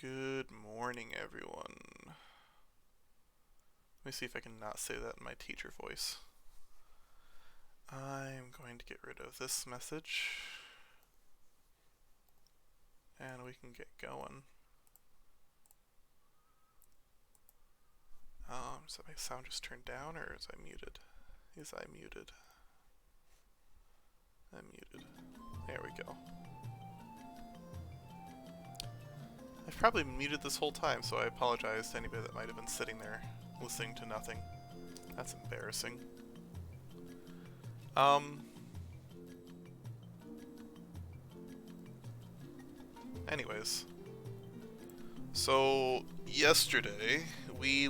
Good morning, everyone. Let me see if I can not say that in my teacher voice. I'm going to get rid of this message, and we can get going. So my sound just turned down, or is I muted? Is I muted? I'm muted. There we go. I've probably been muted this whole time, so I apologize to anybody that might have been sitting there listening to nothing. That's embarrassing. Anyways. So, yesterday, we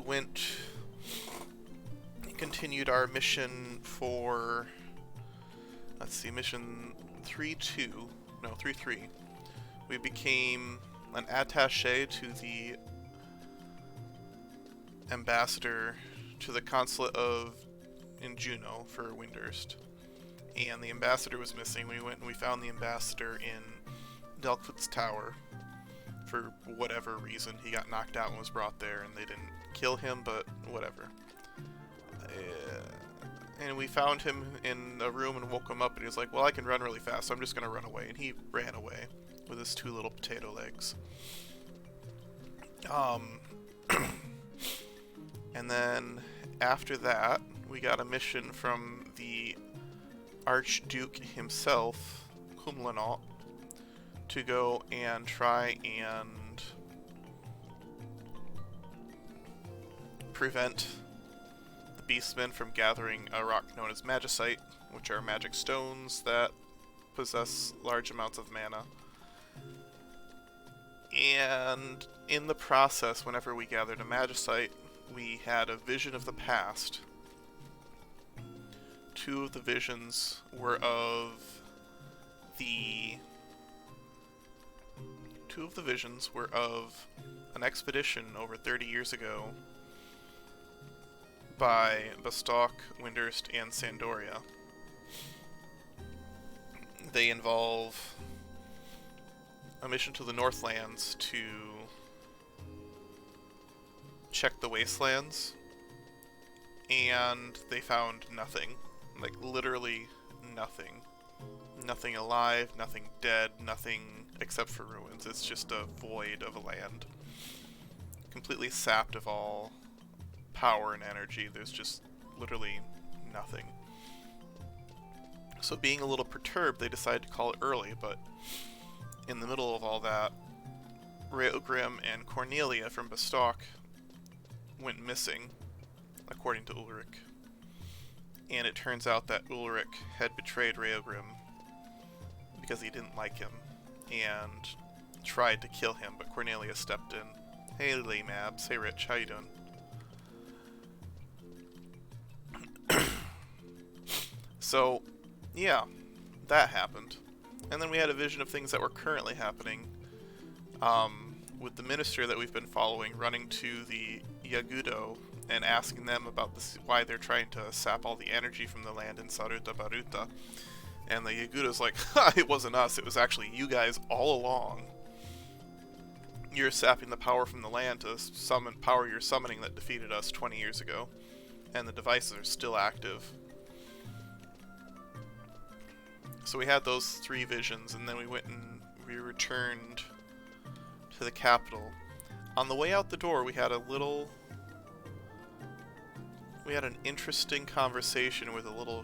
continued our mission for, let's see, mission 3-3. We became an attaché to the ambassador to the consulate in Juneau for Windurst. And the ambassador was missing. We went and we found the ambassador in Delkfoot's tower. For whatever reason, he got knocked out and was brought there, and they didn't kill him, but whatever. And we found him in a room and woke him up, and he was like, well, I can run really fast, so I'm just going to run away. And he ran away with his two little potato legs. And then after that, we got a mission from the Archduke himself, Humlenot, to go and try and prevent the beastmen from gathering a rock known as magicite, which are magic stones that possess large amounts of mana. And in the process, whenever we gathered a magicite, we had a vision of the past. Two of the visions were of an expedition over 30 years ago by Bastok, Windurst, and Sandoria. They involve a mission to the Northlands to check the wastelands, and they found nothing. Like, literally nothing. Nothing alive, nothing dead, nothing except for ruins. It's just a void of a land. Completely sapped of all power and energy. There's just literally nothing. So being a little perturbed, they decided to call it early, but in the middle of all that, Raogrim and Cornelia from Bastok went missing, according to Ulrich. And it turns out that Ulrich had betrayed Raogrim because he didn't like him and tried to kill him, but Cornelia stepped in. Hey, Lay Mabs. Hey, Rich. How you doing? So, yeah, that happened. And then we had a vision of things that were currently happening, with the minister that we've been following running to the Yagudo and asking them about why they're trying to sap all the energy from the land in Saruta Baruta. And the Yagudo's like, ha, it wasn't us, it was actually you guys all along. You're sapping the power from the land to power your summoning that defeated us 20 years ago. And the devices are still active. So we had those three visions, and then we went and we returned to the capital. On the way out the door, we had an interesting conversation with a little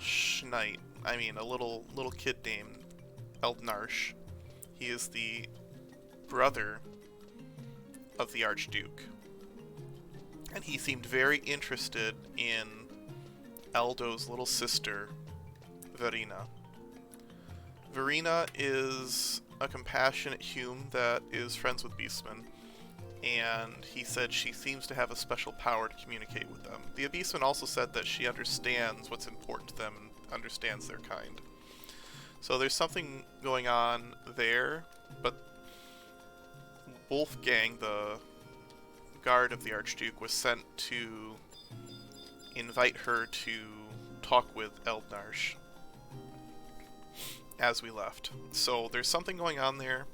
a little kid named Eldnarsh. He is the brother of the Archduke. And he seemed very interested in Eldo's little sister, Verina. Verina is a compassionate Hume that is friends with Beastmen, and he said she seems to have a special power to communicate with them. The Beastman also said that she understands what's important to them and understands their kind. So there's something going on there, but Wolfgang, the guard of the Archduke, was sent to invite her to talk with Eldnarsh as we left. So there's something going on there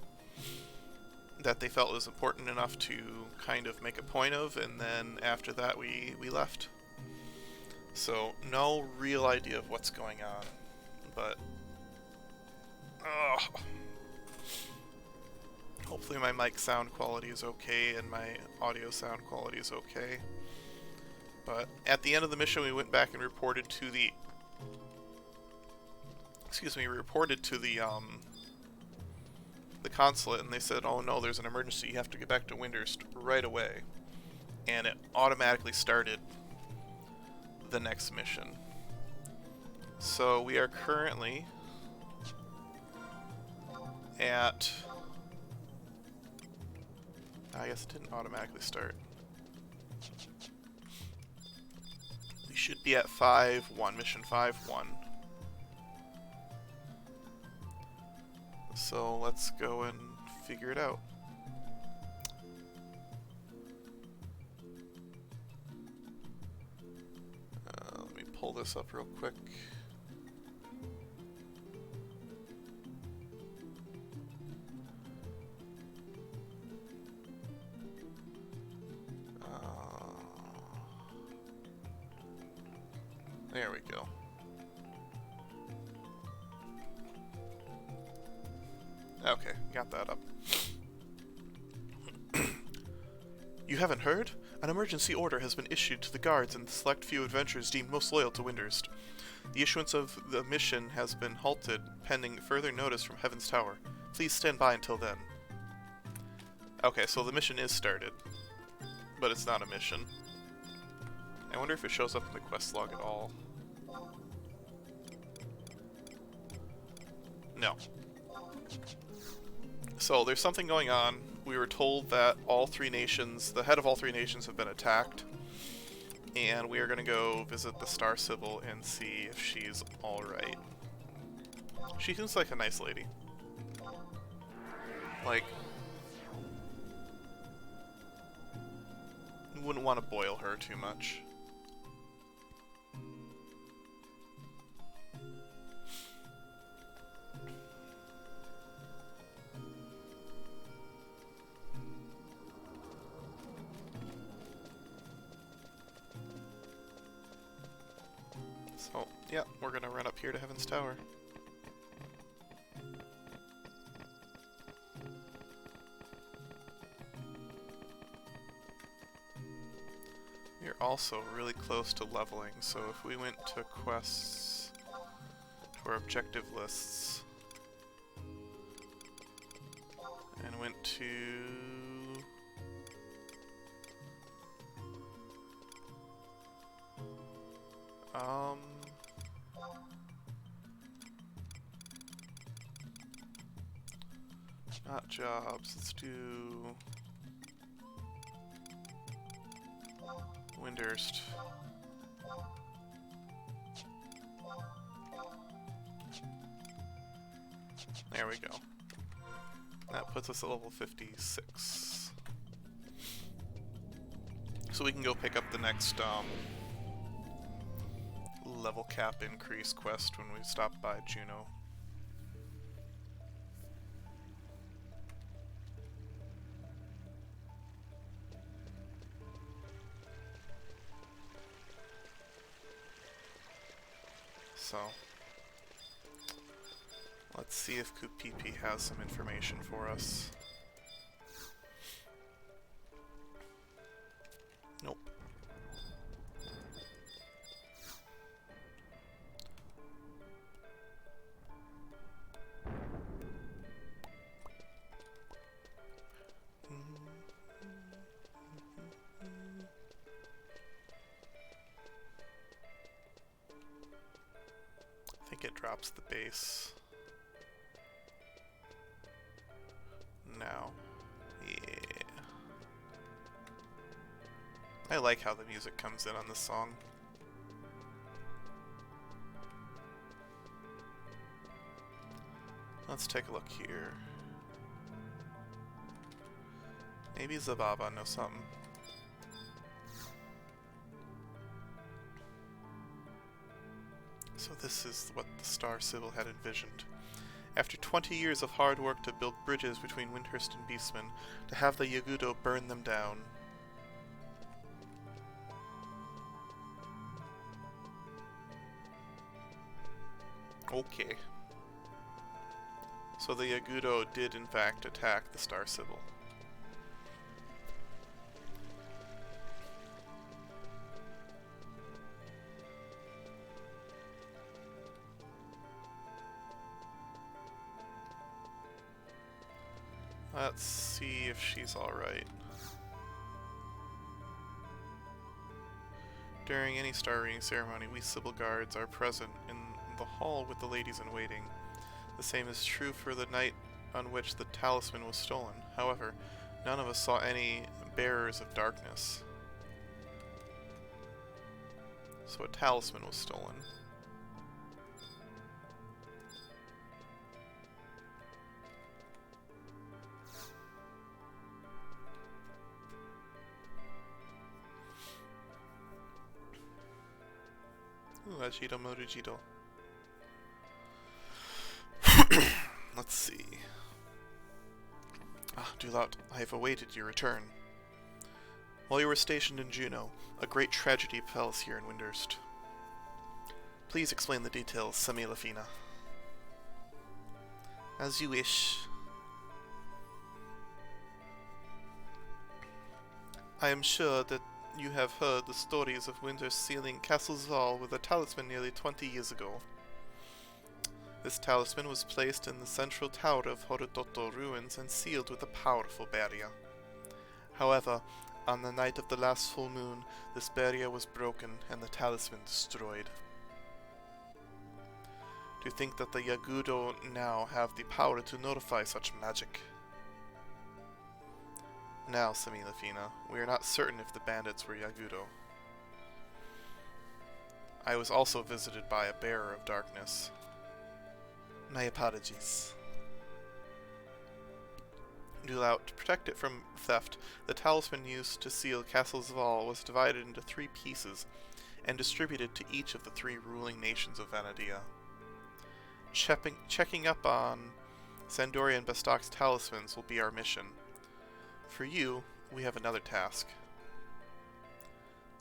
that they felt was important enough to kind of make a point of, and then after that we left. So no real idea of what's going on, but hopefully my mic sound quality is okay and my audio sound quality is okay. But at the end of the mission we went back and reported to the the consulate, and they said, oh no, there's an emergency, you have to get back to Windhurst right away. And it automatically started the next mission. So we are currently at... I guess it didn't automatically start. We should be at 5-1, mission 5-1. So let's go and figure it out. Let me pull this up real quick. There we go. Okay, got that up. You haven't heard? An emergency order has been issued to the guards and the select few adventurers deemed most loyal to Windhurst. The issuance of the mission has been halted pending further notice from Heaven's Tower. Please stand by until then. Okay, so the mission is started, but it's not a mission. I wonder if it shows up in the quest log at all. No. So there's something going on. We were told that all three nations, the head of all three nations, have been attacked, and we are going to go visit the Star Sibyl and see if she's alright. She seems like a nice lady. Like, wouldn't want to boil her too much. So, yeah, we're gonna run up here to Heaven's Tower. We're also really close to leveling, so if we went to quests, to our objective lists, and went to... not jobs, let's do Windhurst. There we go. That puts us at level 56. So we can go pick up the next level cap increase quest when we stop by Juno. So, let's see if Kupipi has some information for us. Nope. I think it drops the base. Now. Yeah. I like how the music comes in on this song. Let's take a look here. Maybe Zababa knows something. So this is what the Star Sibyl had envisioned. After 20 years of hard work to build bridges between Windhurst and Beastman, to have the Yagudo burn them down. Okay. So the Yagudo did in fact attack the Star Sibyl. Let's see if she's alright. During any star reading ceremony, we Sibyl guards are present in the hall with the ladies in waiting. The same is true for the night on which the talisman was stolen. However, none of us saw any bearers of darkness. So a talisman was stolen. Ooh, Ajido Morujido. Let's see. Ah, Dulout, I have awaited your return. While you were stationed in Juneau, a great tragedy befell us here in Windhurst. Please explain the details, Semilafina. As you wish. I am sure that you have heard the stories of Windhurst sealing Castle's wall with a talisman nearly 20 years ago. This talisman was placed in the central tower of Horototo ruins and sealed with a powerful barrier. However, on the night of the last full moon, this barrier was broken and the talisman destroyed. To think that the Yagudo now have the power to notify such magic. Now, Semilafina, we are not certain if the bandits were Yagudo. I was also visited by a bearer of darkness. My apologies. Dulout, to protect it from theft, the talisman used to seal Castle's Wall was divided into 3 pieces and distributed to each of the 3 ruling nations of Vanadia. Checking up on Sandori and Bestok's talismans will be our mission. For you, we have another task.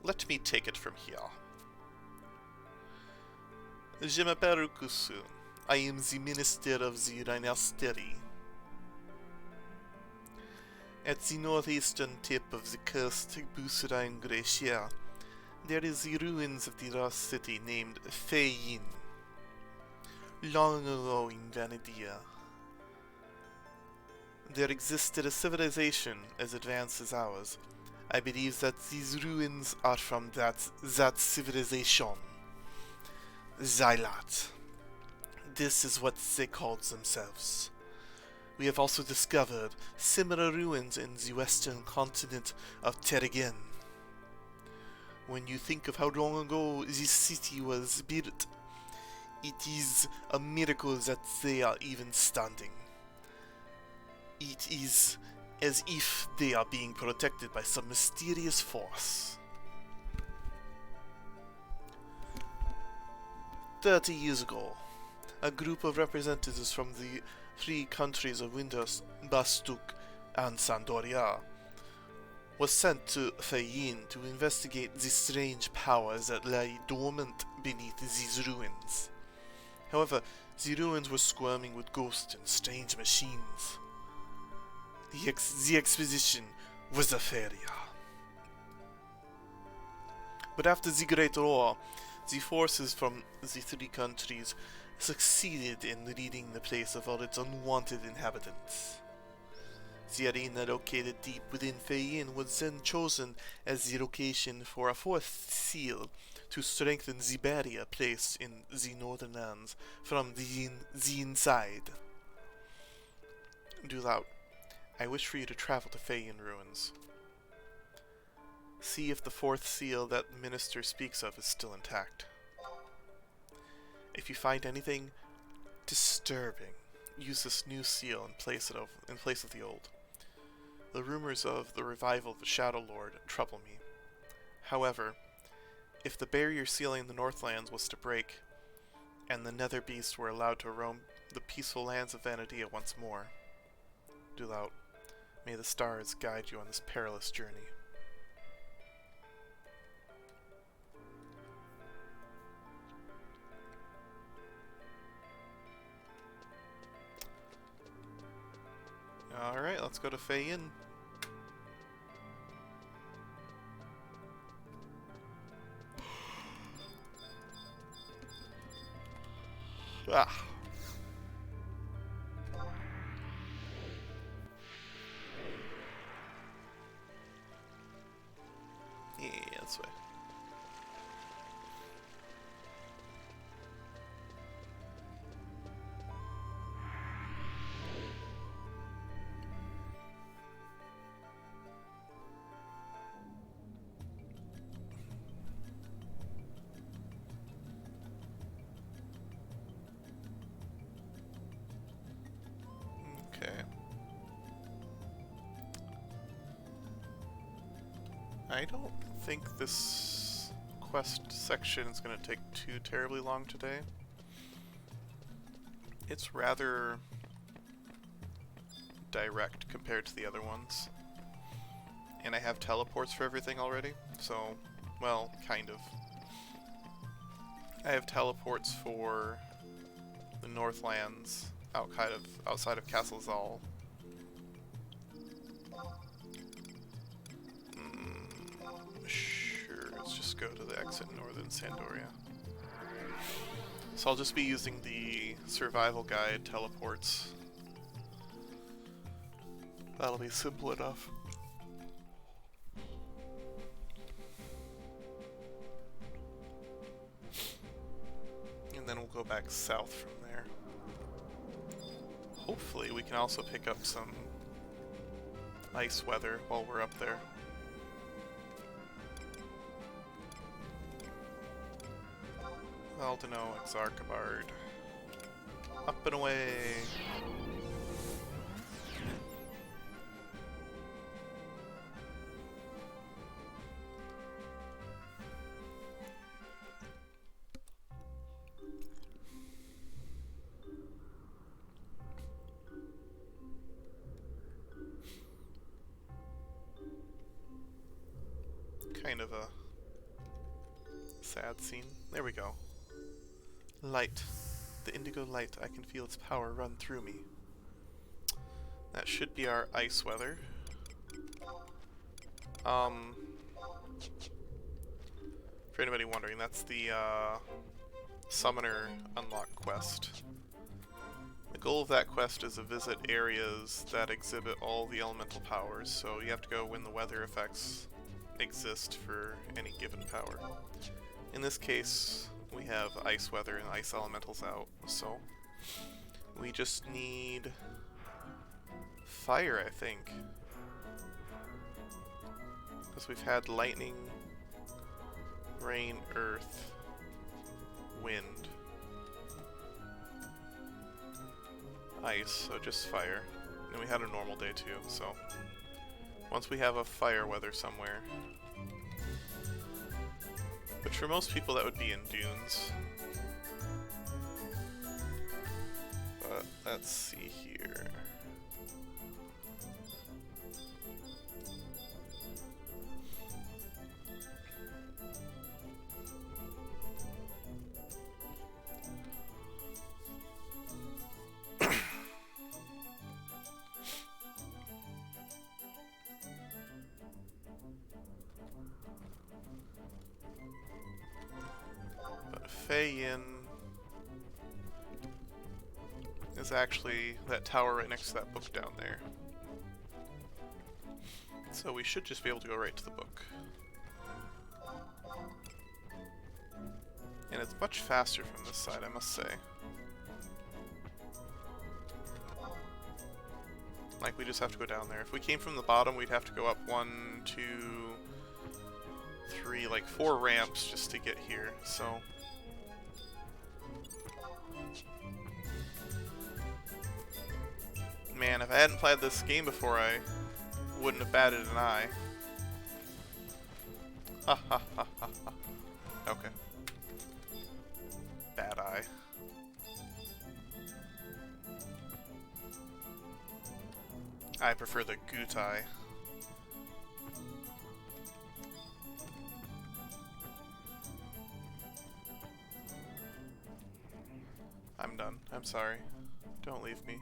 Let me take it from here. Je m'appelle Kusu. I am the Minister of the Rhinasteri. At the northeastern tip of the cursed Busurain Glacier, there is the ruins of the lost city named Feiyin. Long ago in Vanadia, there existed a civilization as advanced as ours. I believe that these ruins are from that civilization. Xylat. This is what they called themselves. We have also discovered similar ruins in the western continent of Terrigen. When you think of how long ago this city was built, it is a miracle that they are even standing. It is as if they are being protected by some mysterious force. 30 years ago, a group of representatives from the 3 countries of Windhurst, Bastuk, and Sandoria was sent to Feiyin to investigate the strange powers that lay dormant beneath these ruins. However, the ruins were squirming with ghosts and strange machines. The expedition was a failure. But after the Great War, the forces from the 3 countries succeeded in ridding the place of all its unwanted inhabitants. The arena located deep within Feiyin was then chosen as the location for a 4th seal to strengthen the barrier placed in the northern lands from the inside. Dulout, I wish for you to travel to Feiyin ruins. See if the 4th seal that the minister speaks of is still intact. If you find anything disturbing, use this new seal in place of the old. The rumors of the revival of the Shadow Lord trouble me. However, if the barrier sealing the Northlands was to break, and the Nether Beasts were allowed to roam the peaceful lands of Vanadia once more. Dulaut, may the stars guide you on this perilous journey. Alright, let's go to Fei Yin. Ah. Yeah, this way. Okay. I don't think this quest section is going to take too terribly long today. It's rather direct compared to the other ones. And I have teleports for everything already, so, well, kind of. I have teleports for the Northlands outside of Castle Zal. Sure, let's just go to the exit in Northern Sandoria. So I'll just be using the survival guide teleports. That'll be simple enough. And then we'll go back south from there. Hopefully we can also pick up some ice weather while we're up there. Aldino, Exarchibald. Up and away! Kind of a sad scene. There we go. Light. The indigo light. I can feel its power run through me. That should be our ice weather. For anybody wondering, that's the Summoner Unlock quest. The goal of that quest is to visit areas that exhibit all the elemental powers, so you have to go when the weather effects exist for any given power. In this case, we have ice weather and ice elementals out, so we just need fire, I think. Because we've had lightning, rain, earth, wind, ice, so just fire. And we had a normal day too, so once we have a fire weather somewhere, which for most people that would be in dunes. But let's see here. Fei Yin is actually that tower right next to that book down there. So we should just be able to go right to the book. And it's much faster from this side, I must say. Like, we just have to go down there. If we came from the bottom, we'd have to go up 1, 2, 3, like 4 ramps just to get here, so... Man, if I hadn't played this game before, I wouldn't have batted an eye. Ha ha ha ha ha. Okay. Bad eye. I prefer the Gutai. I'm done. I'm sorry. Don't leave me.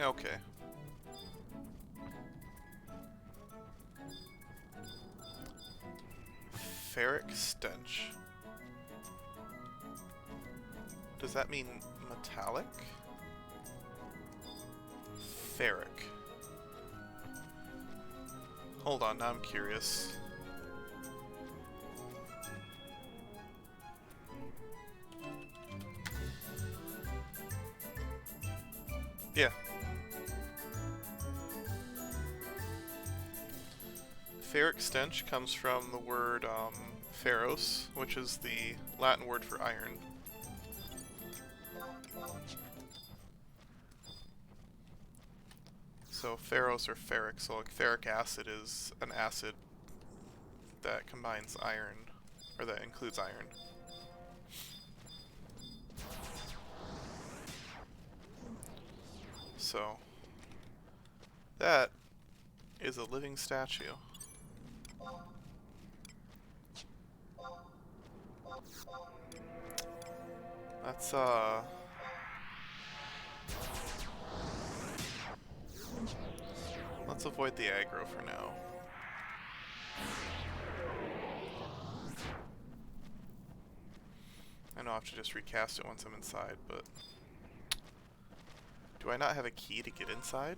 Okay. Ferric stench. Does that mean metallic? Ferric. Hold on, now I'm curious. Yeah. Ferric stench comes from the word ferros, which is the Latin word for iron. So ferros or ferric, so like ferric acid is an acid that combines iron, or that includes iron. So, that is a living statue. Let's, let's avoid the aggro for now. I know I have to just recast it once I'm inside, but... Do I not have a key to get inside?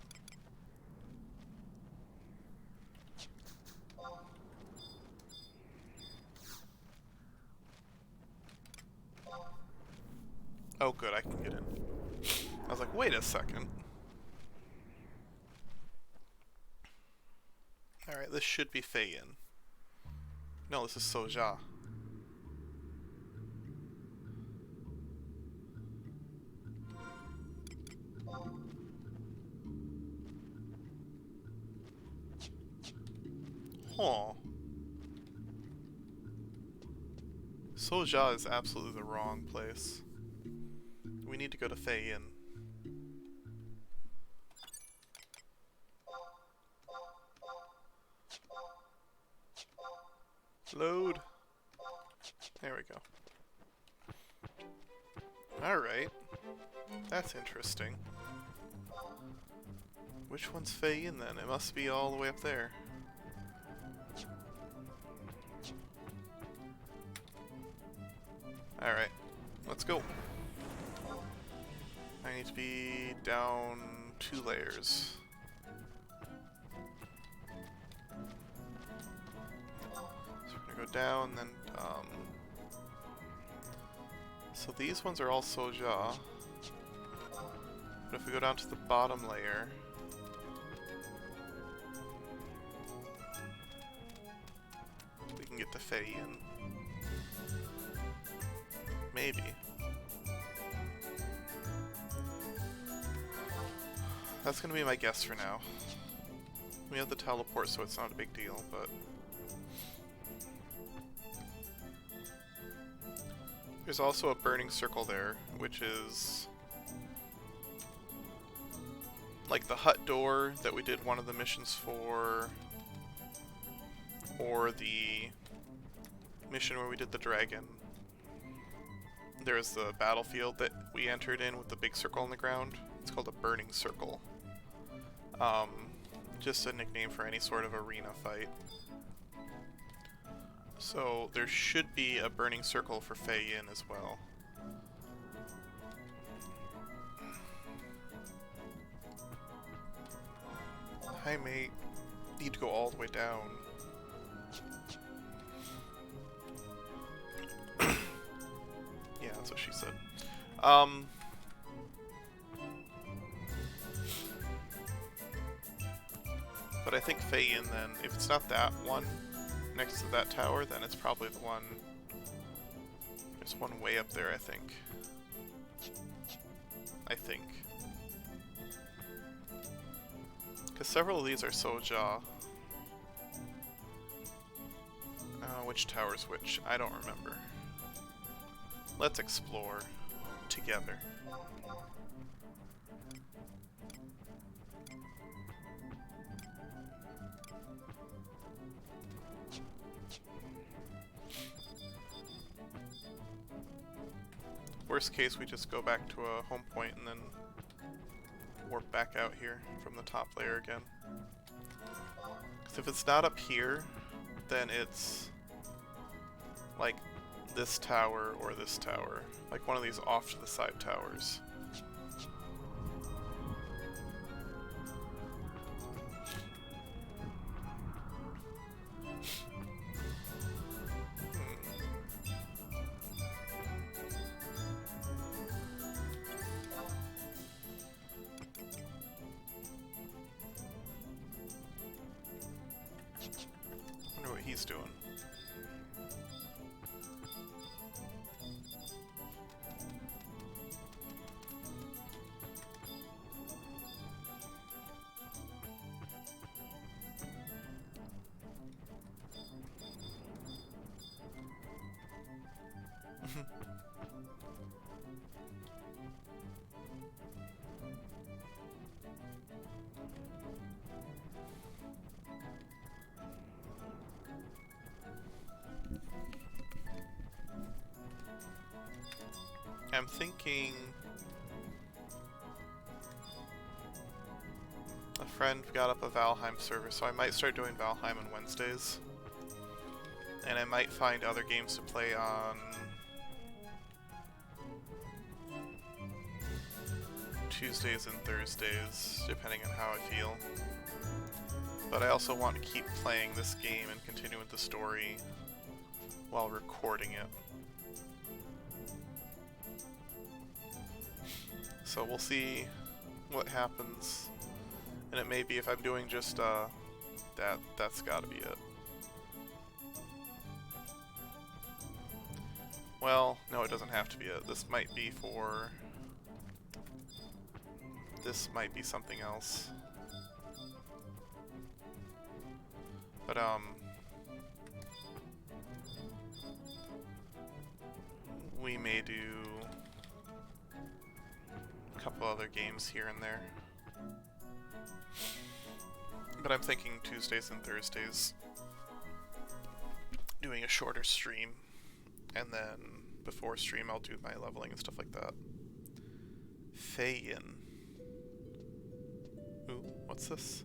Oh good, I can get in. I was like, wait a second. Alright, this should be Fei-Yin. No, this is Soja. Huh. Soja is absolutely the wrong place. We need to go to Fei-Yin. Load. There we go. Alright. That's interesting. Which one's Fei-Yin then? It must be all the way up there. Alright. Let's go. I need to be down 2 layers. So we're gonna go down, then so these ones are all Soja. But if we go down to the bottom layer, we can get the Fei-Yin. Maybe. That's gonna be my guess for now. We have the teleport, so it's not a big deal, but... There's also a burning circle there, which is... like the hut door that we did one of the missions for, or the mission where we did the dragon. There's the battlefield that we entered in with the big circle on the ground. It's called a burning circle. Just a nickname for any sort of arena fight. So there should be a burning circle for Fei-Yin as well. Hi mate. Need to go all the way down. Yeah, that's what she said. But I think Fei-Yin then, if it's not that one next to that tower, then it's probably the one... There's one way up there, I think. Because several of these are Soja. Which tower's which? I don't remember. let's explore together. Worst case, we just go back to a home point and then warp back out here from the top layer again. Because if it's not up here, then it's like this tower or this tower. Like one of these off to the side towers. Wonder what he's doing. I'm thinking a friend got up a Valheim server, so I might start doing Valheim on Wednesdays. And I might find other games to play on Tuesdays and Thursdays, depending on how I feel. But I also want to keep playing this game and continue with the story while recording it. So we'll see what happens, and it may be if I'm doing just that's gotta be it. Well, no, it doesn't have to be it. This might be for... This might be something else. But, we may do a couple other games here and there. But I'm thinking Tuesdays and Thursdays, doing a shorter stream, and then before stream I'll do my leveling and stuff like that. Fayin. Ooh, what's this?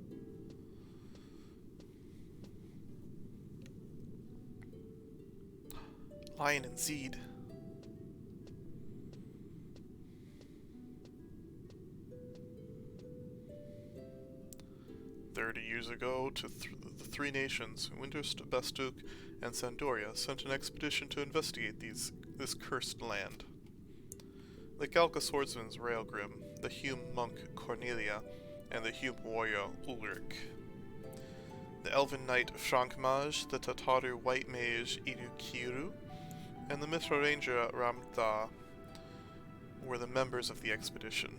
Lion and Zeed. 30 years ago, the three nations, Winterst, Bastuk, and Sandoria, sent an expedition to investigate this cursed land. The Galka swordsman Raelgrim, the Hume monk Cornelia, and the Hume warrior Ulrich. The elven knight Frankmaj, the Tataru white mage Irukiru, and the Mithra ranger Ramtha were the members of the expedition.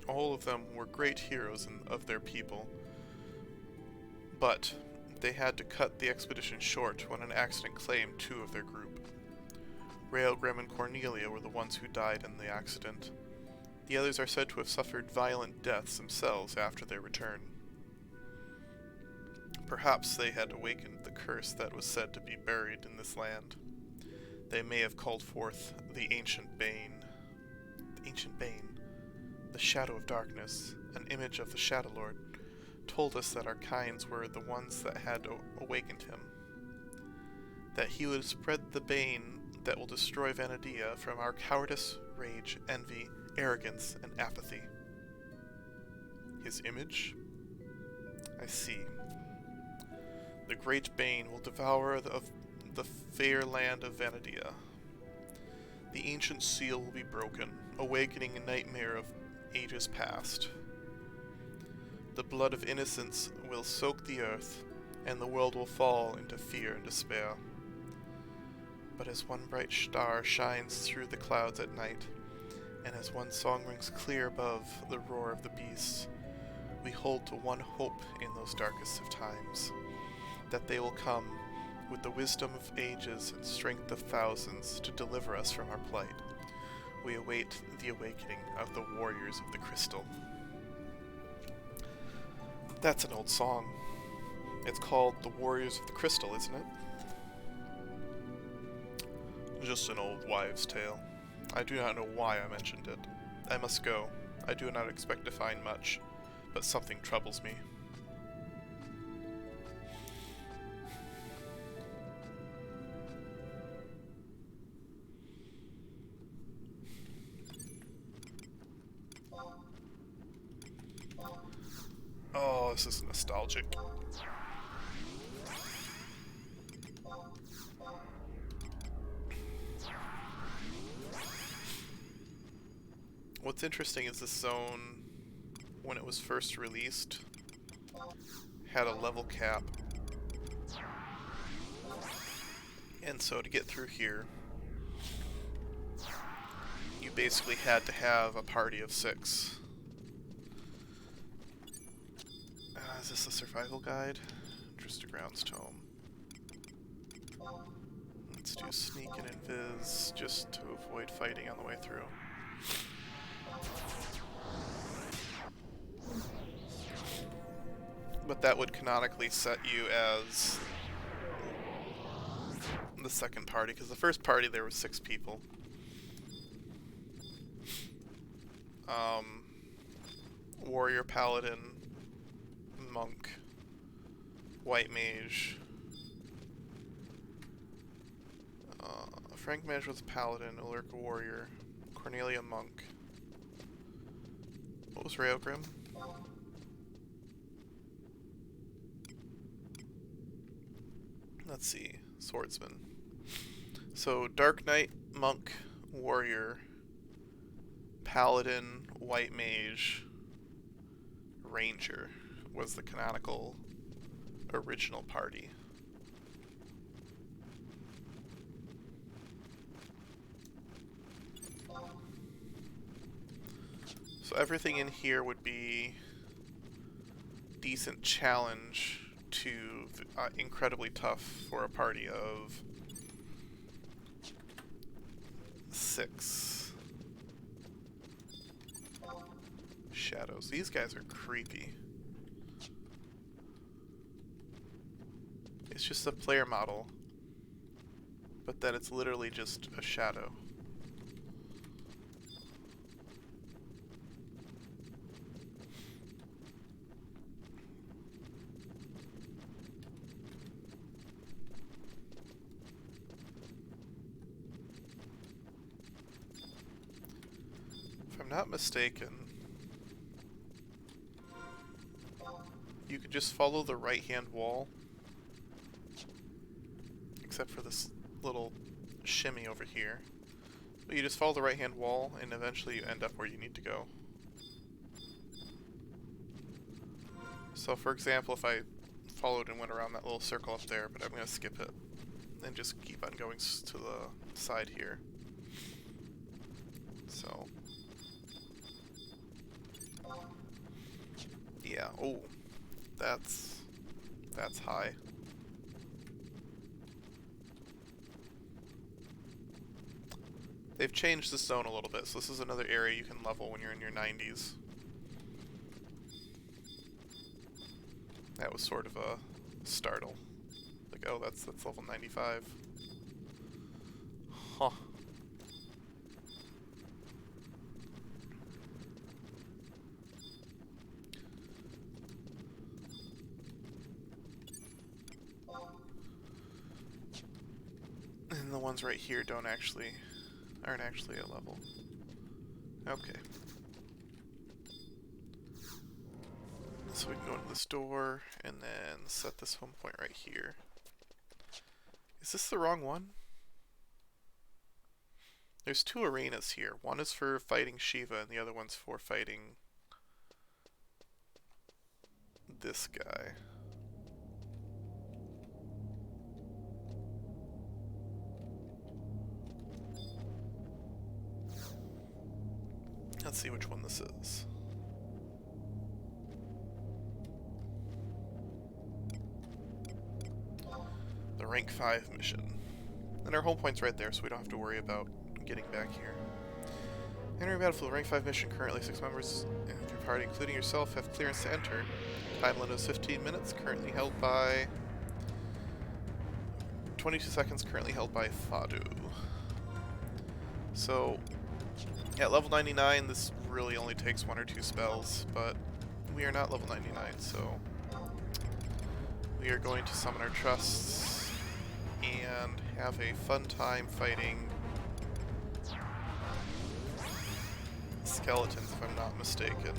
All of them were great heroes of their people, but they had to cut the expedition short when an accident claimed two of their group. Raelgrim and Cornelia were the ones who died in the accident. The others are said to have suffered violent deaths themselves after their return. Perhaps they had awakened the curse that was said to be buried in this land. They may have called forth the Ancient Bane. The Ancient Bane, the Shadow of Darkness, an image of the Shadow Lord, told us that our kinds were the ones that had awakened him. That he would spread the bane that will destroy Vanadia from our cowardice, rage, envy, arrogance, and apathy. His image? I see. The great bane will devour the fair land of Vanadia. The ancient seal will be broken, awakening a nightmare of ages past. The blood of innocence will soak the earth, and the world will fall into fear and despair. But as one bright star shines through the clouds at night, and as one song rings clear above the roar of the beasts, we hold to one hope in those darkest of times, that they will come with the wisdom of ages and strength of thousands to deliver us from our plight. We await the awakening of the warriors of the crystal. That's an old song. It's called The Warriors of the Crystal, isn't it? Just an old wives' tale. I do not know why I mentioned it. I must go. I do not expect to find much, but something troubles me. Oh, this is nostalgic. What's interesting is this zone, when it was first released, had a level cap. And so to get through here, you basically had to have a party of 6. Is this a survival guide? Trista Ground's Tome. Let's do sneak and invis just to avoid fighting on the way through. But that would canonically set you as the second party, because the first party there were 6 people. Warrior, Paladin, Monk, White Mage. Frank Mage was a Paladin, Ulrika Warrior, Cornelia Monk. What was Railgrim? Let's see, Swordsman. So Dark Knight, Monk, Warrior, Paladin, White Mage, Ranger was the canonical original party. So everything in here would be decent challenge to incredibly tough for a party of 6. Shadows. These guys are creepy. It's just a player model, but then it's literally just a shadow. If I'm not mistaken, you could just follow the right-hand wall, except for this little shimmy over here. But you just follow the right-hand wall, and eventually you end up where you need to go. So for example, if I followed and went around that little circle up there, but I'm going to skip it, and just keep on going to the side here. So... yeah, oh, that's high. They've changed the zone a little bit, so this is another area you can level when you're in your 90s. That was sort of a startle. Like, oh, that's level 95. Huh. And the ones right here aren't actually a level. Okay. So we can go into this door and then set this home point right here. Is this the wrong one? There's 2 arenas here. One is for fighting Shiva and the other one's for fighting this guy. Let's see which one this is. The rank 5 mission. And our home point's right there, so we don't have to worry about getting back here. Entering battlefield, rank 5 mission. Currently 6 members of your party, including yourself, have clearance to enter. Time limit is 15 minutes, currently held by... 22 seconds, currently held by Fadu. So, at level 99, this really only takes 1 or 2 spells, but we are not level 99, so we are going to summon our trusts and have a fun time fighting skeletons, if I'm not mistaken.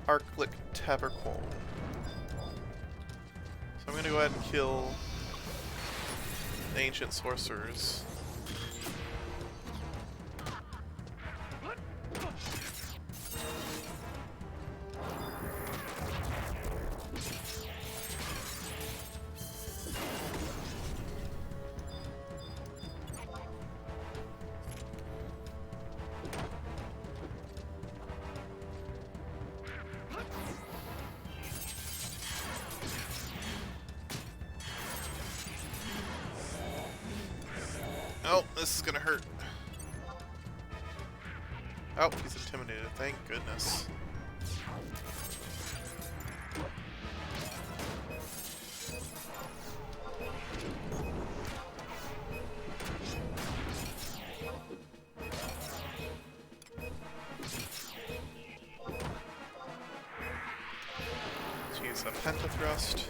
Arclic Taberquol. So I'm going to go ahead and kill the ancient sorcerers. Oh, this is gonna hurt. Oh, he's intimidated. Thank goodness. Let's use a pentathrust.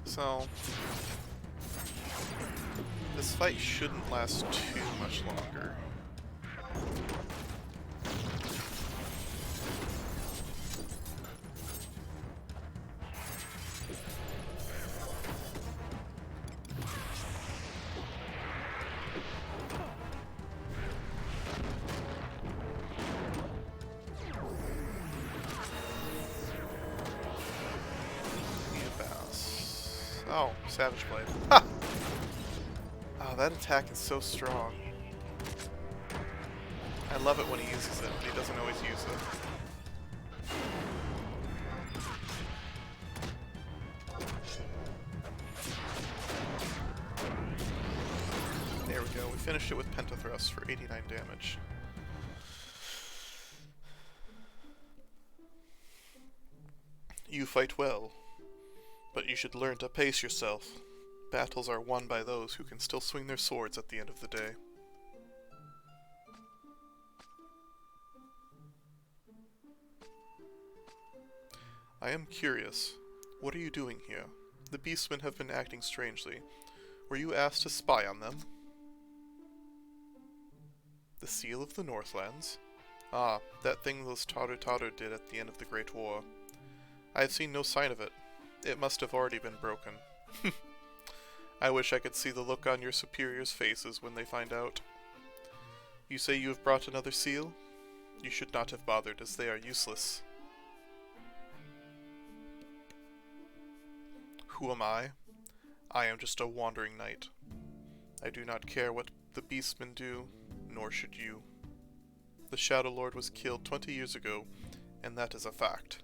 So, this fight shouldn't last too much longer. Oh, Savage Blade. Ha! Oh, that attack is so strong. I love it when he uses it, but he doesn't always use it. There we go, we finished it with Pentathrust for 89 damage. You fight well, but you should learn to pace yourself. Battles are won by those who can still swing their swords at the end of the day. I am curious. What are you doing here? The beastmen have been acting strangely. Were you asked to spy on them? The Seal of the Northlands? Ah, that thing those Taru did at the end of the Great War. I have seen no sign of it. It must have already been broken. I wish I could see the look on your superiors' faces when they find out. You say you have brought another seal? You should not have bothered, as they are useless. Who am I? I am just a wandering knight. I do not care what the beastmen do, nor should you. The Shadow Lord was killed 20 years ago, and that is a fact.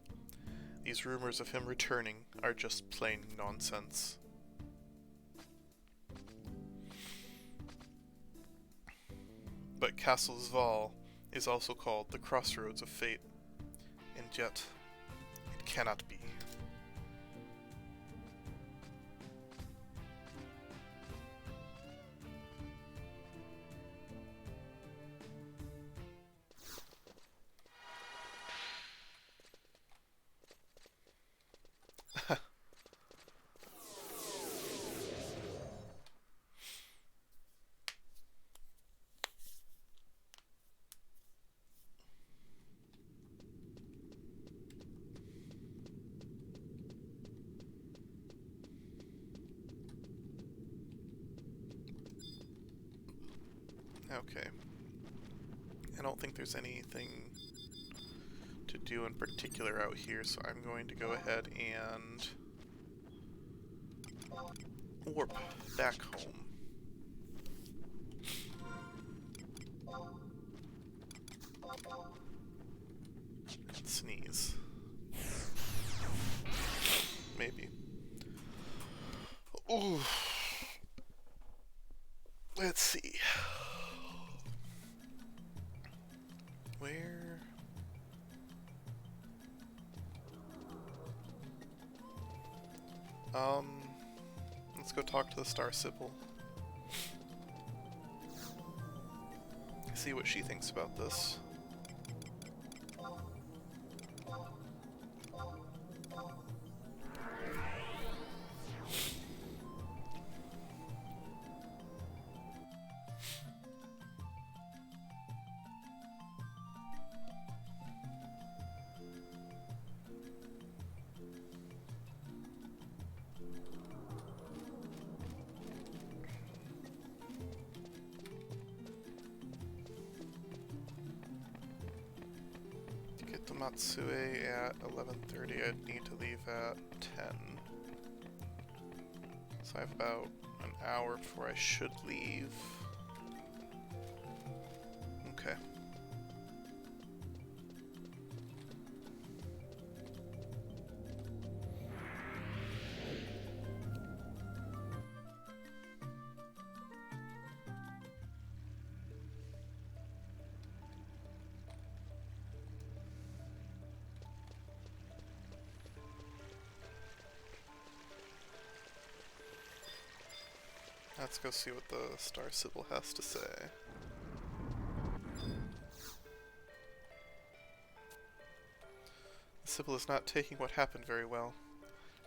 These rumors of him returning are just plain nonsense. But Castle Zval is also called the Crossroads of Fate, and yet it cannot be. Okay. I don't think there's anything to do in particular out here, so I'm going to go ahead and warp back home. Sneeze. Maybe. Ooh. Let's see. Where? Let's go talk to the Star Sibyl. See what she thinks about this. To Matsue at 11:30, I'd need to leave at 10. So I have about an hour before I should leave. Okay. Let's go see what the Star Sibyl has to say. The Sibyl is not taking what happened very well.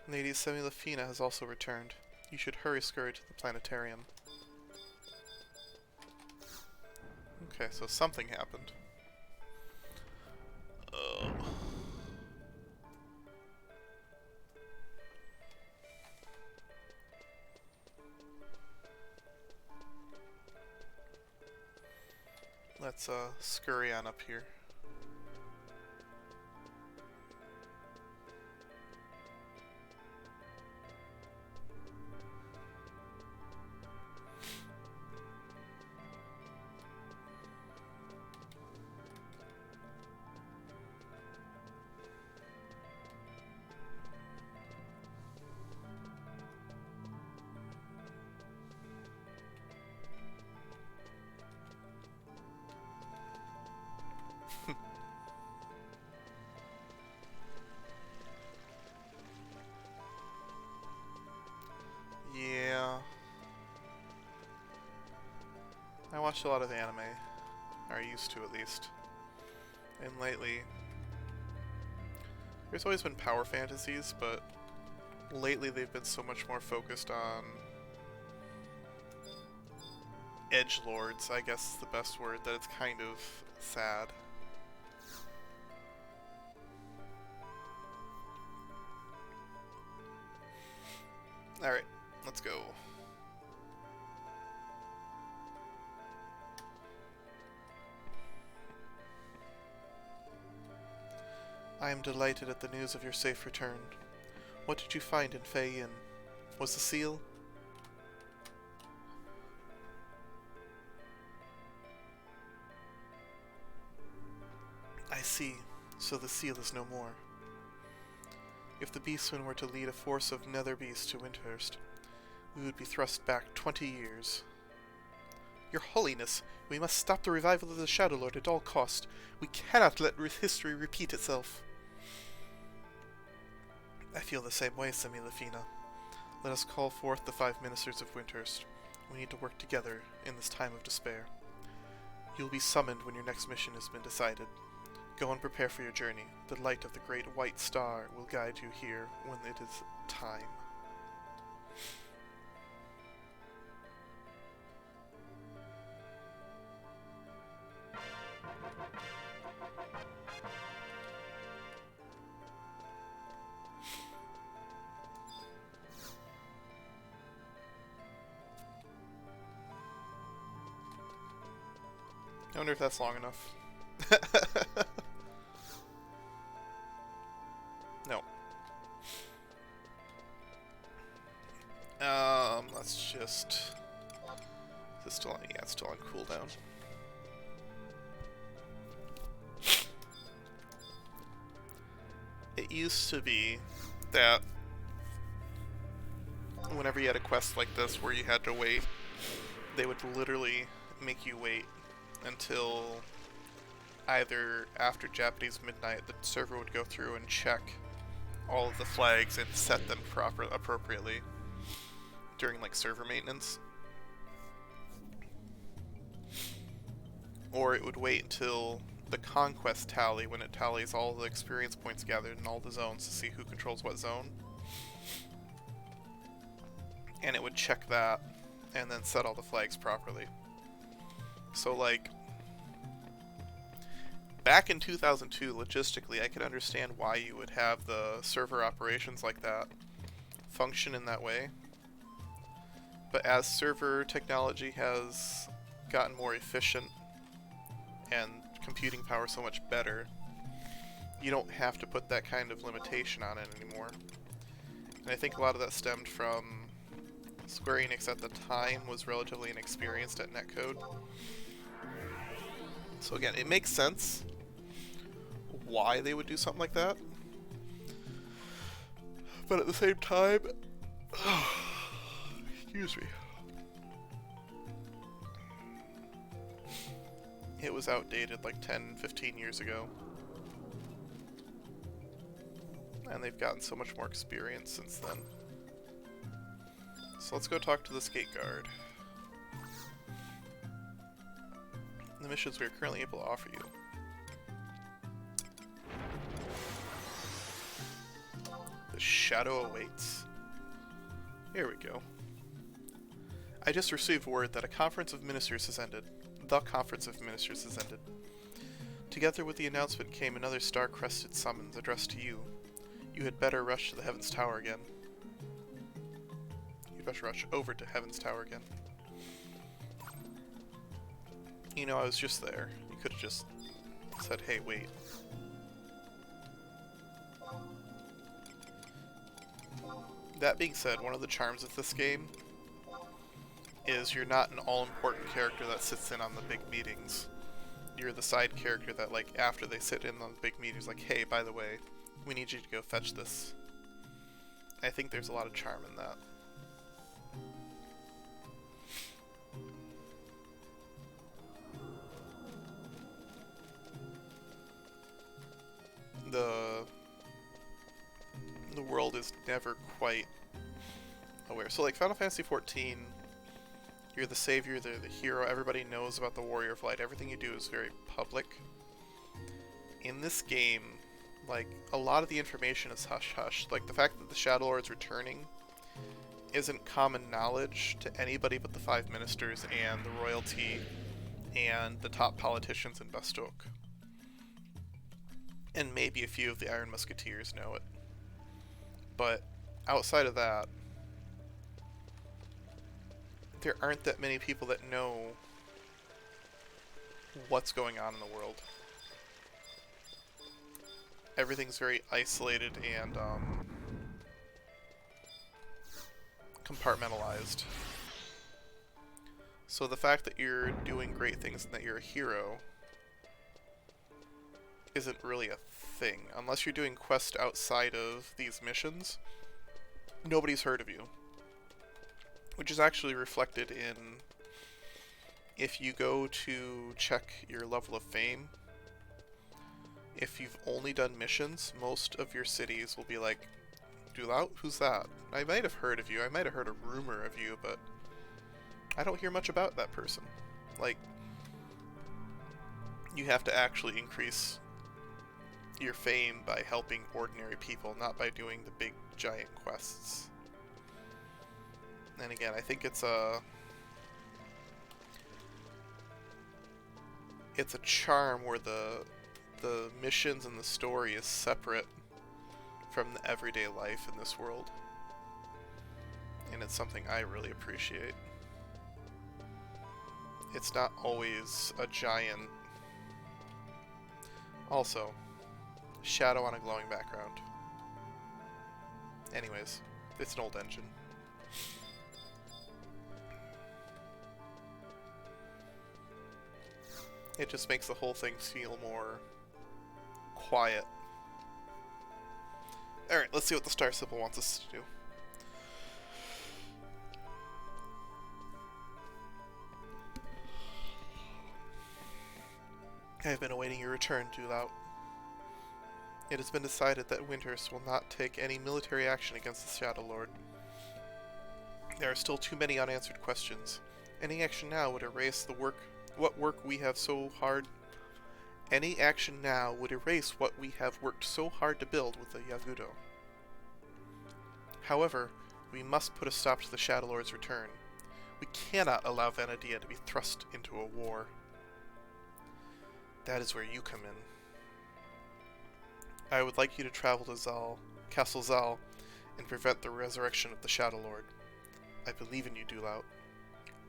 Lady Semilafina has also returned. You should scurry to the planetarium. Okay, so something happened. Oh. Let's scurry on up here. Yeah. I watch a lot of anime. Or I used to, at least. And lately, there's always been power fantasies, but lately they've been so much more focused on edgelords, I guess is the best word, that it's kind of sad. Alright, let's go. I am delighted at the news of your safe return. What did you find in Fei Yin? Was the seal? I see. So the seal is no more. If the Beastmen were to lead a force of nether beasts to Windhurst, we would be thrust back 20 years. Your Holiness, we must stop the revival of the Shadow Lord at all cost. We cannot let history repeat itself. I feel the same way, Semilafina. Let us call forth the 5 ministers of Windhurst. We need to work together in this time of despair. You will be summoned when your next mission has been decided. Go and prepare for your journey. The light of the great white star will guide you here when it is time. I wonder if that's long enough. No. Let's just... Is this still on? Yeah, it's still on cooldown. It used to be that whenever you had a quest like this where you had to wait, they would literally make you wait until either after Japanese midnight, the server would go through and check all of the flags and set them appropriately during like server maintenance. Or it would wait until the conquest tally, when it tallies all the experience points gathered in all the zones to see who controls what zone. And it would check that and then set all the flags properly. So like, back in 2002, logistically, I could understand why you would have the server operations like that function in that way. But as server technology has gotten more efficient and computing power so much better, you don't have to put that kind of limitation on it anymore. And I think a lot of that stemmed from Square Enix at the time was relatively inexperienced at netcode. So again, it makes sense why they would do something like that. But at the same time, excuse me, it was outdated like 10, 15 years ago. And they've gotten so much more experience since then. So let's go talk to this gate guard. The missions we are currently able to offer you. The shadow awaits. Here we go. I just received word that a conference of ministers has ended. The conference of ministers has ended. Together with the announcement came another star-crested summons addressed to you. You had better rush to the Heaven's Tower again. You'd better rush over to Heaven's Tower again. You know, I was just there. You could have just said, hey, wait. That being said, one of the charms of this game is you're not an all-important character that sits in on the big meetings. You're the side character that, like, after they sit in on the big meetings, like, hey, by the way, we need you to go fetch this. I think there's a lot of charm in that. The world is never quite aware. So like Final Fantasy XIV, you're the savior, the hero, everybody knows about the Warrior of Light, everything you do is very public. In this game, like, a lot of the information is hush-hush. Like, the fact that the Shadow Lord's returning isn't common knowledge to anybody but the 5 ministers and the royalty and the top politicians in Bastok. And maybe a few of the Iron Musketeers know it. But outside of that, there aren't that many people that know what's going on in the world. Everything's very isolated and compartmentalized. So the fact that you're doing great things and that you're a hero isn't really a thing. Unless you're doing quests outside of these missions, nobody's heard of you. Which is actually reflected if you go to check your level of fame, if you've only done missions, most of your cities will be like, Dulout? Who's that? I might have heard of you, I might have heard a rumor of you, but I don't hear much about that person. Like, you have to actually increase your fame by helping ordinary people, not by doing the big giant quests. And again, I think it's a charm where the missions and the story is separate from the everyday life in this world. And it's something I really appreciate. It's not always a giant... Also, shadow on a glowing background. Anyways, it's an old engine. It just makes the whole thing feel more quiet. Alright, let's see what the star symbol wants us to do. I have been awaiting your return, Dulout. It has been decided that Winters will not take any military action against the Shadow Lord. There are still too many unanswered questions. Any action now would erase what work we have so hard. Any action now would erase what we have worked so hard to build with the Yagudo. However, we must put a stop to the Shadow Lord's return. We cannot allow Vanadia to be thrust into a war. That is where you come in. I would like you to travel to Castle Zal, and prevent the resurrection of the Shadow Lord. I believe in you, Dulout.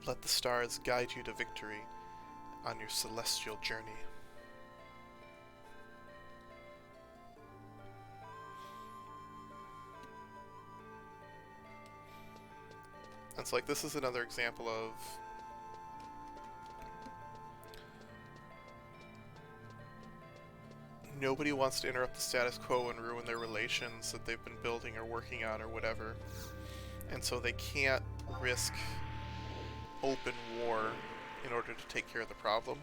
Let the stars guide you to victory on your celestial journey. And so, like, this is another example of nobody wants to interrupt the status quo and ruin their relations that they've been building or working on or whatever. And so they can't risk open war in order to take care of the problem.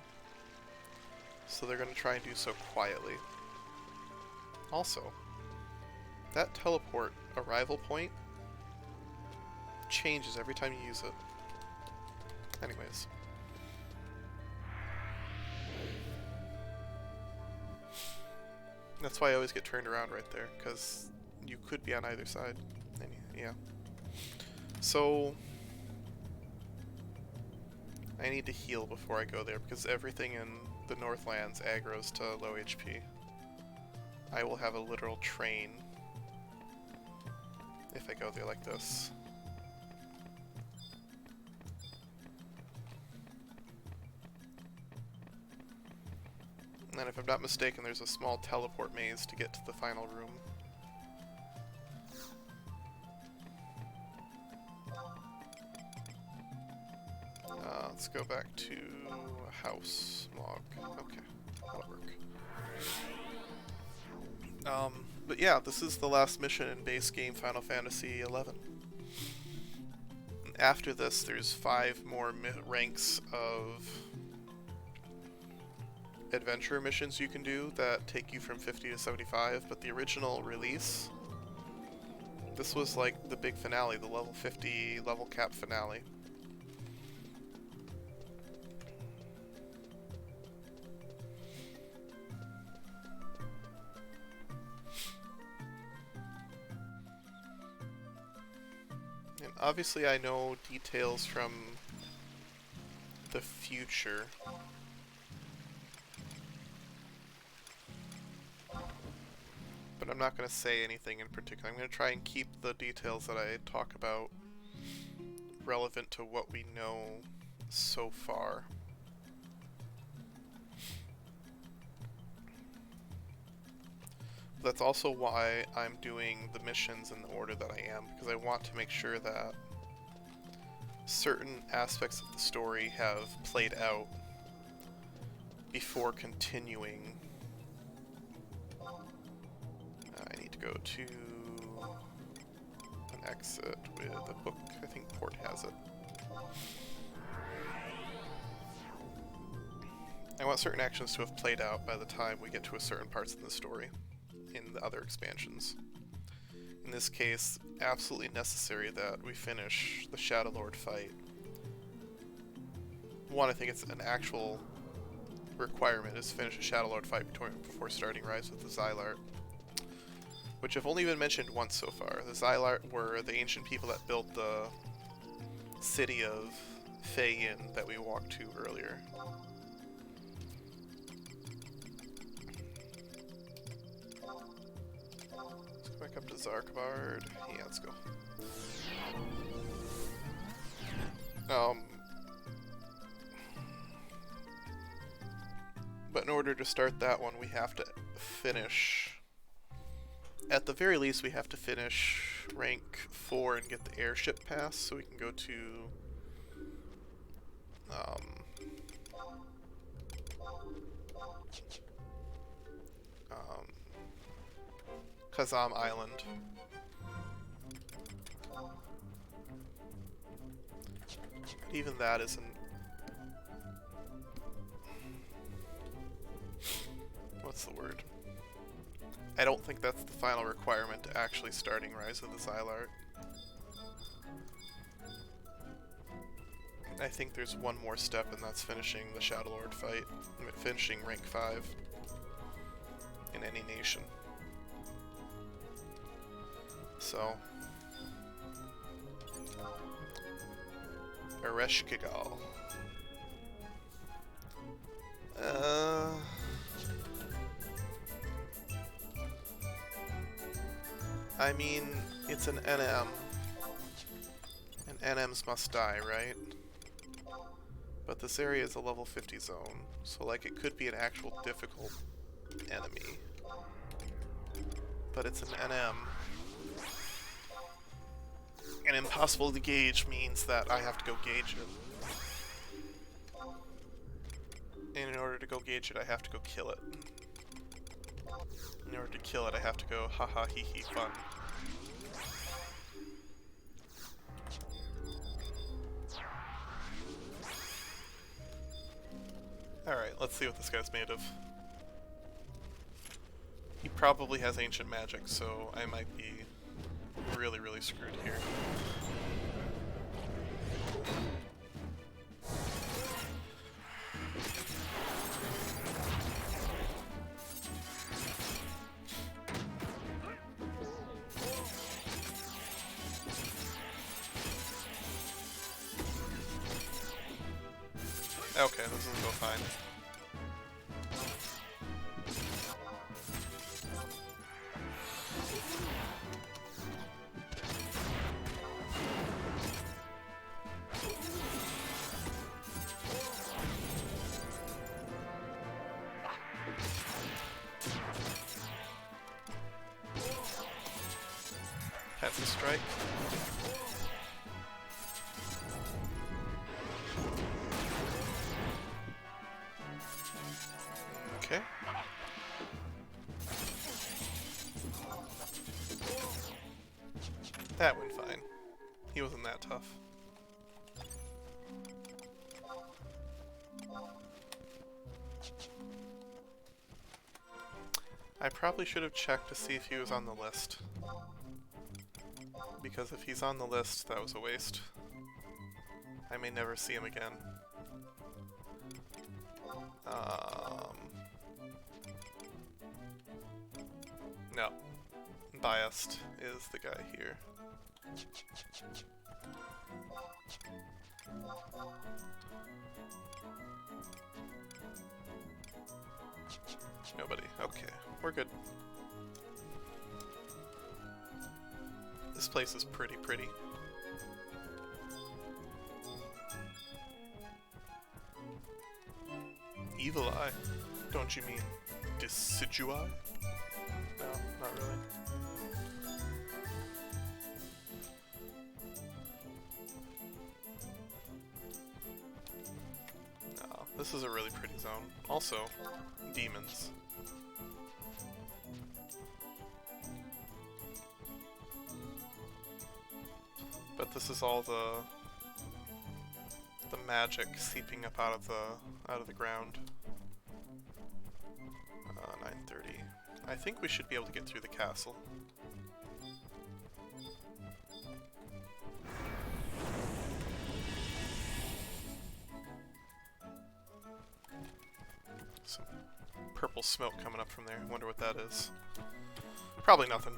So they're going to try and do so quietly. Also, that teleport arrival point changes every time you use it. Anyways. That's why I always get turned around right there, because you could be on either side. And yeah. So, I need to heal before I go there, because everything in the Northlands aggroes to low HP. I will have a literal train if I go there like this. And then if I'm not mistaken, there's a small teleport maze to get to the final room. Let's go back to house log. Okay, that'll work. But yeah, this is the last mission in base game Final Fantasy XI. And after this, there's 5 more ranks of adventure missions you can do that take you from 50 to 75, but the original release, this was like the big finale, the level 50 level cap finale. And obviously I know details from the future. But I'm not going to say anything in particular. I'm going to try and keep the details that I talk about relevant to what we know so far. That's also why I'm doing the missions in the order that I am, because I want to make sure that certain aspects of the story have played out before continuing. I need to go to an exit with a book. I think Port has it. I want certain actions to have played out by the time we get to a certain parts in the story in the other expansions. In this case, absolutely necessary that we finish the Shadow Lord fight. One, I think it's an actual requirement, is finish a Shadow Lord fight before starting Rise with the Xylart, which have only been mentioned once so far. The Xylart were the ancient people that built the city of Fei-Yin that we walked to earlier. Let's go back up to Zarkbard. Yeah, let's go. But in order to start that one, we have to finish... At the very least, we have to finish rank 4 and get the airship pass, so we can go to... Kazam Island. But even that isn't... What's the word? I don't think that's the final requirement to actually starting Rise of the Xylart. I think there's one more step, and that's finishing the Shadow Lord fight. Finishing rank 5 in any nation. So... Ereshkigal. I mean, it's an NM. And NMs must die, right? But this area is a level 50 zone, so like it could be an actual difficult enemy. But it's an NM. And impossible to gauge means that I have to go gauge it. And in order to go gauge it, I have to go kill it. In order to kill it, I have to go haha hee hee fun. Alright, let's see what this guy's made of. He probably has ancient magic, so I might be really, really screwed here. Okay, this will go fine. That's a strike. Okay. That went fine. He wasn't that tough. I probably should have checked to see if he was on the list. Because if he's on the list, that was a waste. I may never see him again. No. Biased is the guy here. Nobody. Okay, we're good. This place is pretty. Evil Eye? Don't you mean Decidui? No, not really. No, this is a really pretty zone. Also, demons. But this is all the magic seeping up out of the ground. I think we should be able to get through the castle. Some purple smoke coming up from there. I wonder what that is. Probably nothing.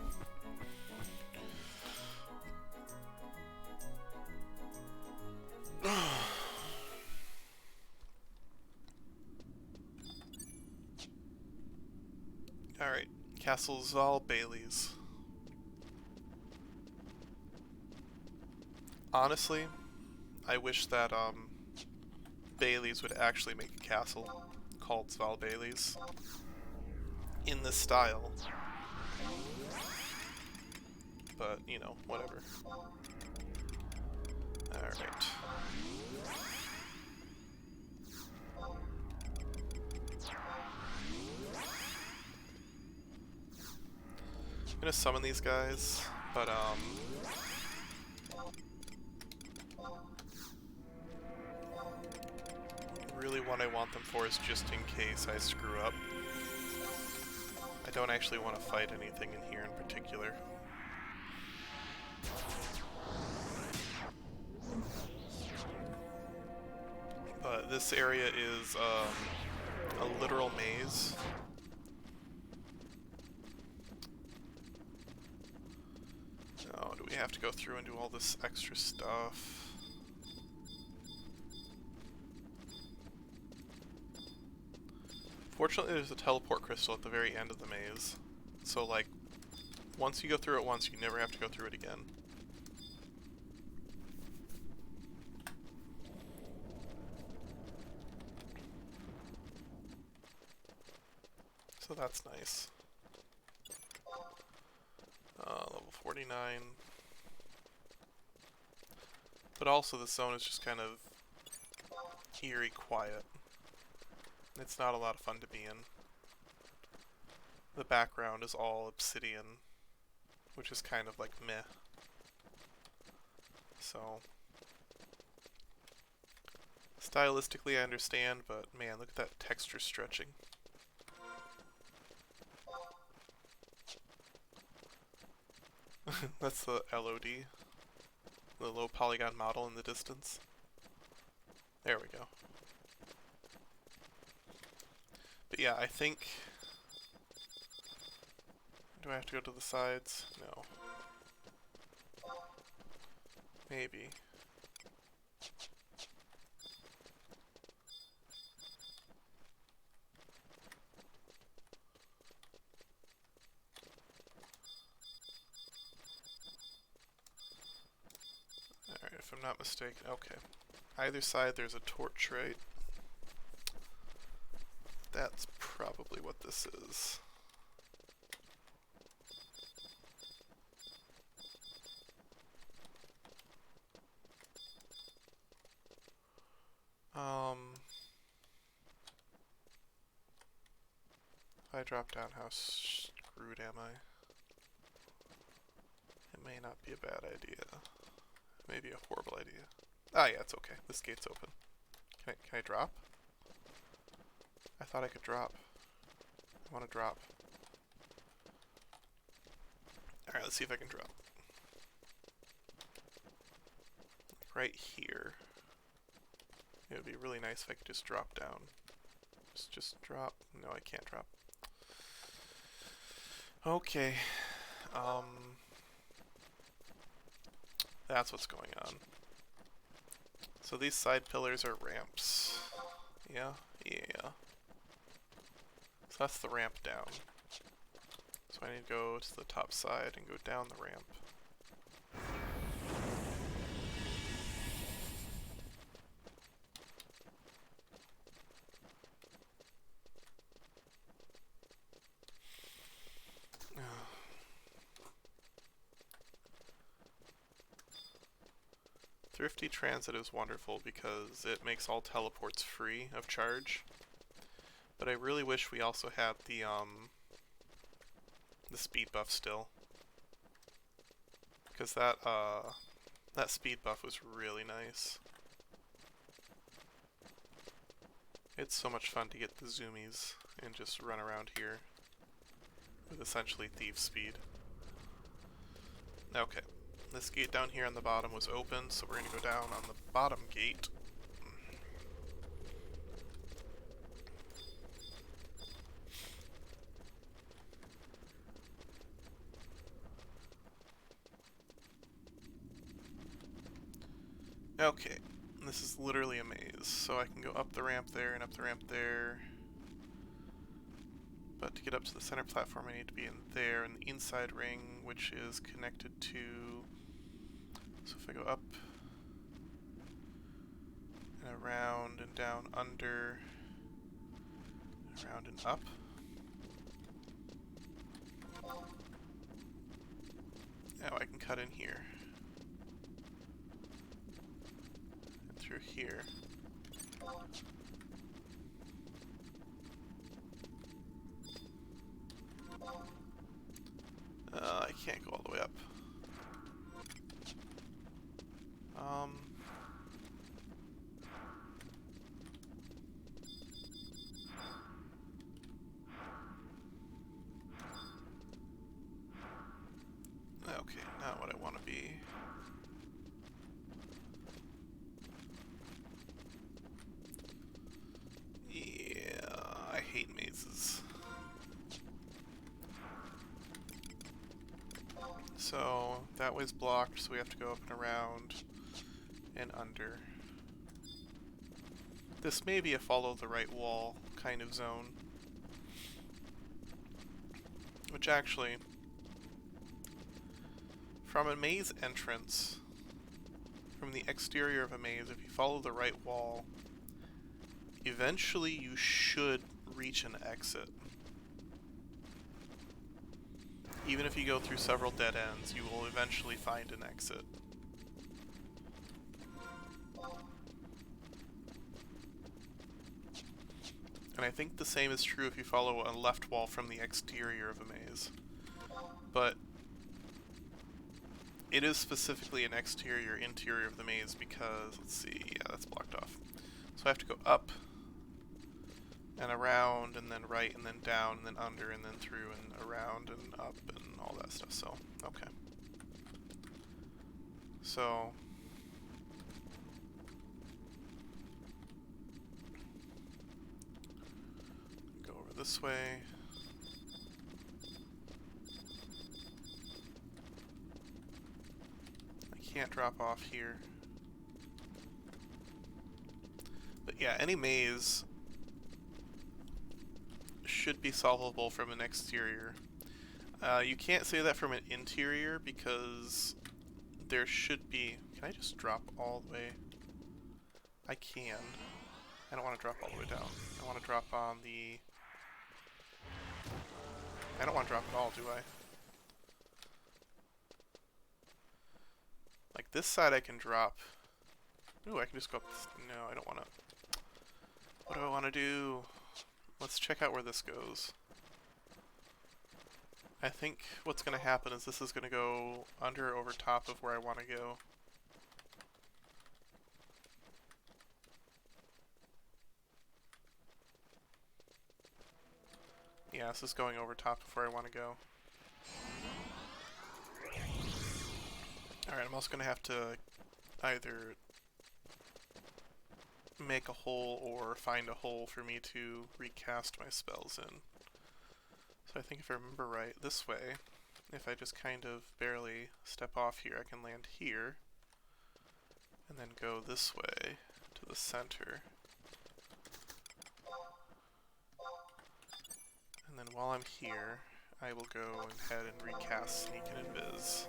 Alright, Castle Zal Bailey's. Honestly, I wish that Bailey's would actually make a castle called Zal Bailey's in this style. But, you know, whatever. Alright. I'm gonna summon these guys, but really what I want them for is just in case I screw up. I don't actually want to fight anything in here in particular. But this area is a literal maze. Oh, do we have to go through and do all this extra stuff? Fortunately, there's a teleport crystal at the very end of the maze. So, like, once you go through it once, you never have to go through it again. So that's nice. Level 49. But also the zone is just kind of eerie quiet. It's not a lot of fun to be in. The background is all obsidian, which is kind of like meh. So, stylistically I understand, but man, look at that texture stretching. That's the LOD, the low polygon model in the distance. There we go. But yeah, I think... Do I have to go to the sides? No. Maybe. Alright, if I'm not mistaken. Okay. Either side there's a torch, right? That's probably what this is. If I drop down, how screwed am I? It may not be a bad idea. Maybe a horrible idea. Ah, yeah, it's okay. This gate's open. Can I drop? I thought I could drop. I want to drop. Alright, let's see if I can drop. Right here. It would be really nice if I could just drop down. Just drop. No, I can't drop. Okay. That's what's going on. So these side pillars are ramps. Yeah? Yeah. So that's the ramp down. So I need to go to the top side and go down the ramp. Thrifty Transit is wonderful because it makes all teleports free of charge. But I really wish we also had the speed buff still. Because that speed buff was really nice. It's so much fun to get the zoomies and just run around here. with essentially thief speed. Okay, this gate down here on the bottom was open, so we're going to go down on the bottom gate. Okay, this is literally a maze, so I can go up the ramp there and up the ramp there. But to get up to the center platform, I need to be in there, in the inside ring, which is connected to... So if I go up, and around, and down, under, and around and up. Now I can cut in here. And through here. I can't go all the way up. Okay, not what I want to be. Yeah, I hate mazes. So that way's blocked, so we have to go up and around and under. This may be a follow the right wall kind of zone. Which actually, from a maze entrance, from the exterior of a maze, if you follow the right wall, eventually you should reach an exit. Even if you go through several dead ends, you will eventually find an exit. And I think the same is true if you follow a left wall from the exterior of a maze. But it is specifically an interior of the maze because, let's see, yeah, that's blocked off. So I have to go up and around and then right and then down and then under and then through and around and up and all that stuff, so, okay. So, go over this way. I can't drop off here. But yeah, any maze should be solvable from an exterior. You can't say that from an interior because there should be... Can I just drop all the way? I can. I don't want to drop all the way down. I want to drop on the... I don't want to drop at all, do I? Like this side I can drop. Ooh, I can just go up this... No, I don't want to... What do I want to do? Let's check out where this goes. I think what's going to happen is this is going to go under or over top of where I want to go. Yeah, this is going over top of where I want to go. Alright, I'm also going to have to either make a hole or find a hole for me to recast my spells in. So I think if I remember right, this way, if I just kind of barely step off here, I can land here, and then go this way to the center. And then while I'm here, I will go ahead and recast Sneak and Invis.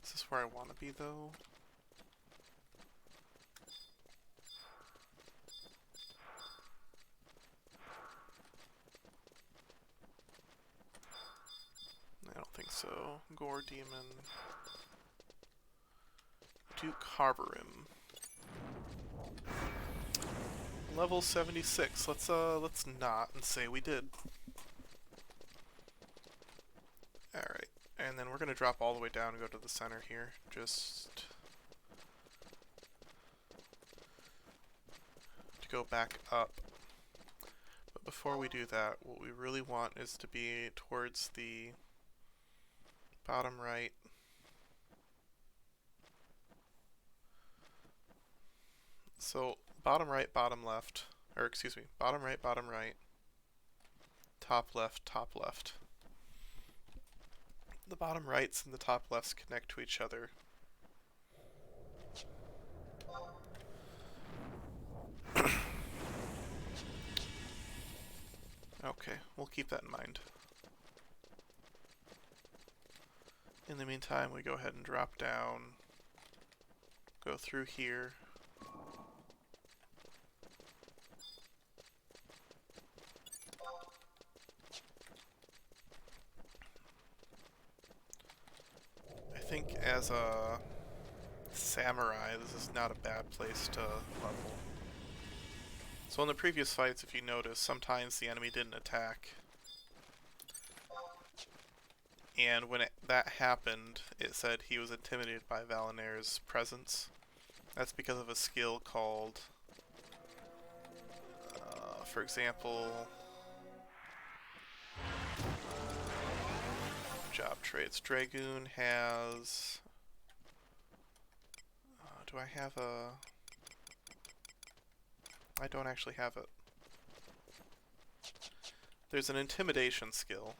Is this where I want to be, though? I don't think So, Gore Demon, Duke Harborim. Level 76. Let's not and say we did. Alright, and then we're gonna drop all the way down and go to the center here. Just to go back up. But before we do that, what we really want is to be towards the bottom right. So, bottom right, bottom left. Or, excuse me, bottom right, top left, top left. The bottom rights and the top lefts connect to each other. Okay, we'll keep that in mind. In the meantime, we go ahead and drop down, go through here. I think as a samurai, this is not a bad place to level. So in the previous fights, if you notice, sometimes the enemy didn't attack. And when that happened, it said he was intimidated by Valinair's presence. That's because of a skill called, for example, job traits. Dragoon has... do I have a... I don't actually have it. There's an intimidation skill.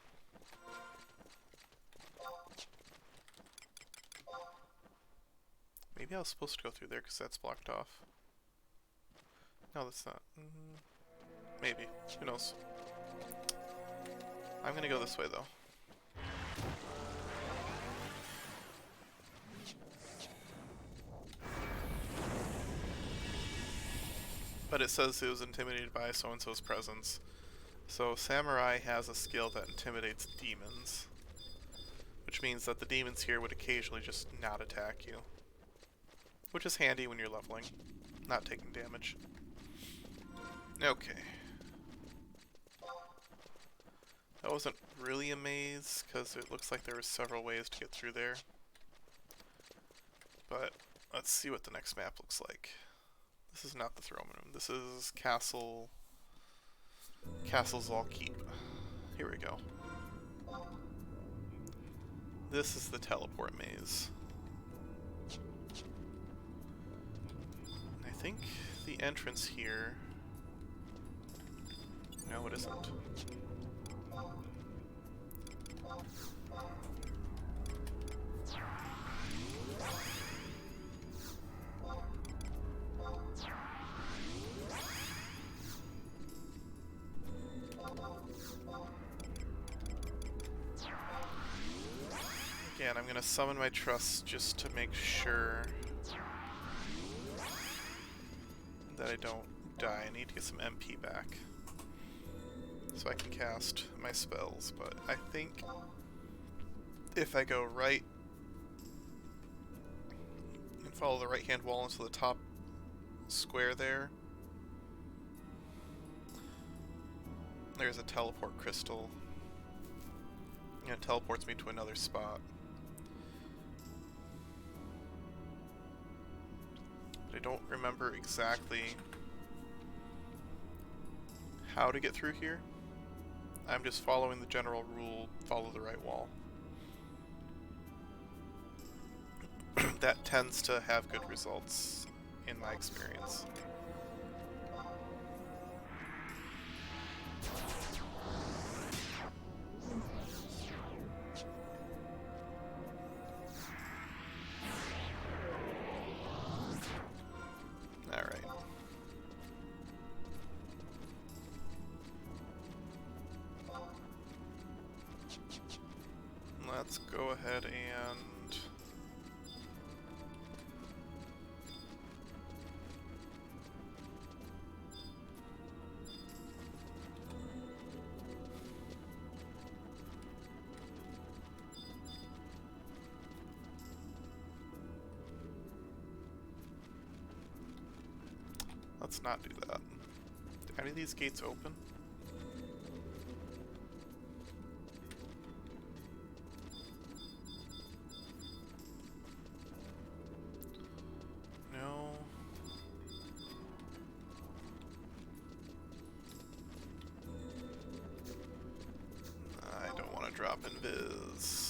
Maybe I was supposed to go through there because that's blocked off. No, that's not. Maybe. Who knows? I'm gonna go this way though. But it says it was intimidated by so-and-so's presence. So Samurai has a skill that intimidates demons. Which means that the demons here would occasionally just not attack you. Which is handy when you're leveling, not taking damage. Okay. That wasn't really a maze, because it looks like there were several ways to get through there. But let's see what the next map looks like. This is not the throne room. This is Castle Zalkeep. Here we go. This is the teleport maze. I think the entrance here... No, it isn't. Again, I'm gonna summon my trust just to make sure that I don't die. I need to get some MP back so I can cast my spells, but I think if I go right and follow the right hand wall into the top square there, there's a teleport crystal and it teleports me to another spot. I don't remember exactly how to get through here. I'm just following the general rule, follow the right wall. That tends to have good results, in my experience. Let's go ahead and let's not do that. Do any of these gates open? No. I don't want to drop invis.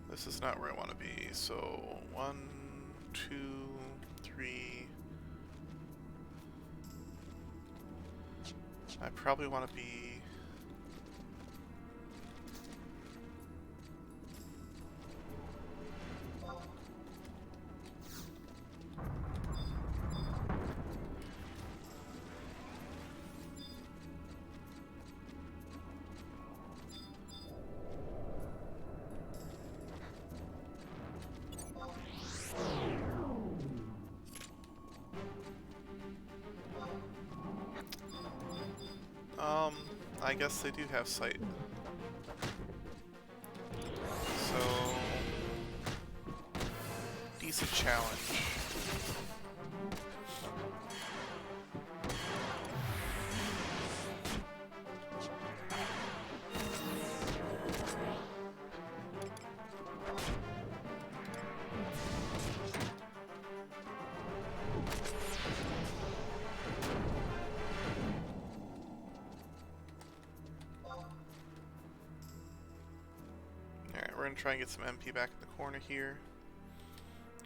This is not where I want to be, so 1, 2, 3. I probably want to be... I guess they do have sight. So, decent challenge. We're gonna try and get some MP back in the corner here.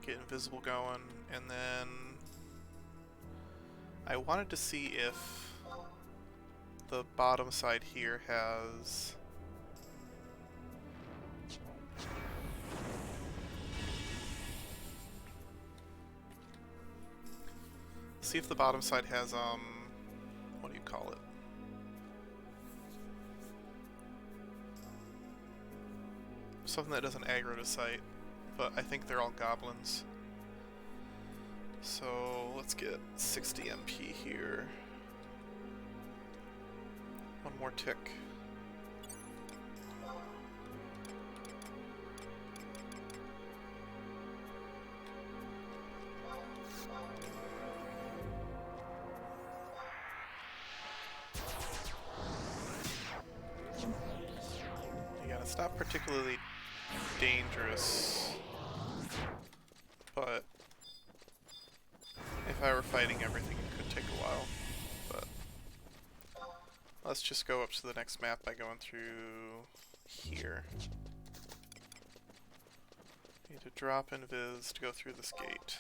Get invisible going, and then I wanted to see if the bottom side here has what do you call it? Something that doesn't aggro to sight, but I think they're all goblins. So let's get 60 MP here. One more tick. Again, it's not particularly dangerous, but if I were fighting everything, it could take a while. But let's just go up to the next map by going through here. Need to drop invis to go through this gate.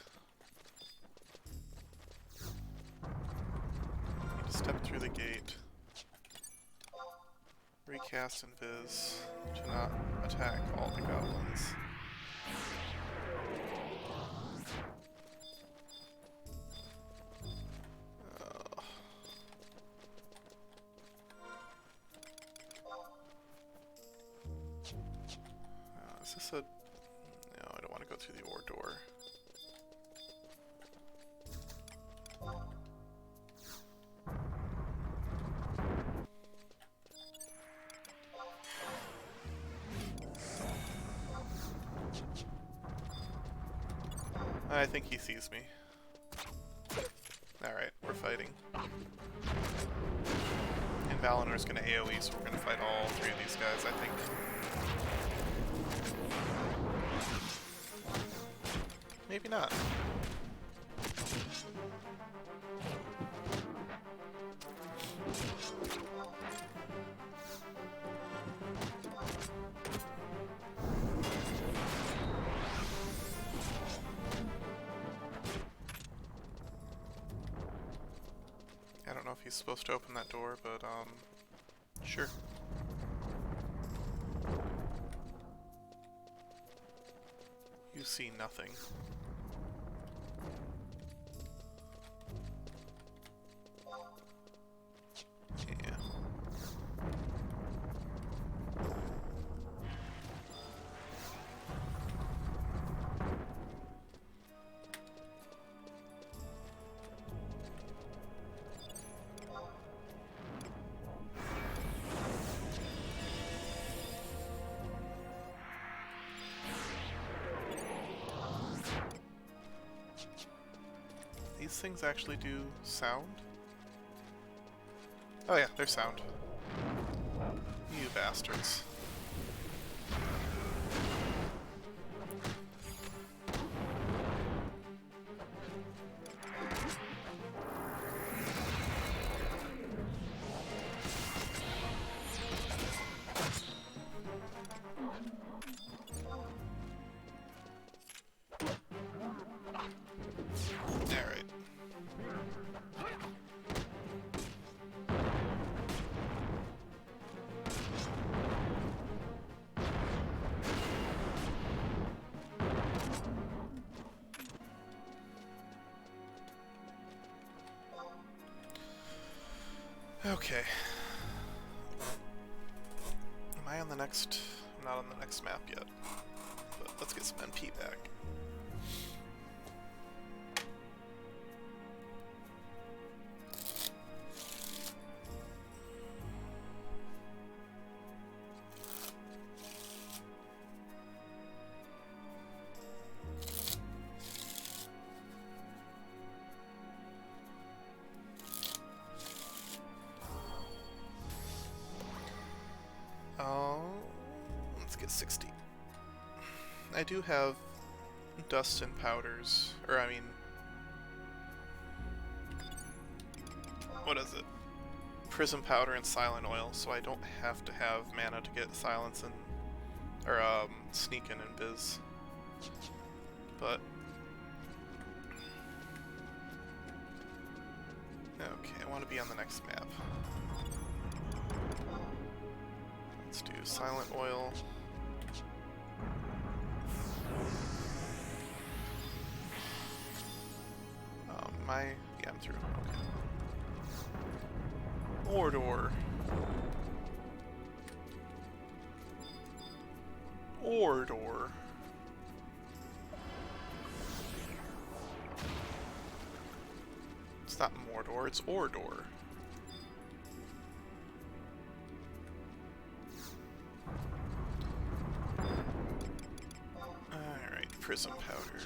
Need to step through the gate. Recast invis to not attack all the goblins. Is this a... No, I don't want to go through the ore door. I think he sees me. Alright, we're fighting. And Valinor's gonna AoE, so we're gonna fight all three of these guys, I think. Maybe not. I don't know if he's supposed to open that door, but, sure. You see nothing. Yeah. these things actually do sound? Oh yeah, they're sound. You bastards. Alright. Okay. Am I on the next... I'm not on the next map yet. But let's get some NP back. Let's get 60. I do have dust and powders, or I mean, what is it? Prism powder and silent oil, so I don't have to have mana to get silence and, or sneak in and biz. But okay, I want to be on the next map. Let's do silent oil. Yeah, I'm through. Okay. Ordor. Ordor. It's not Mordor, it's Ordor. Alright, prism powder.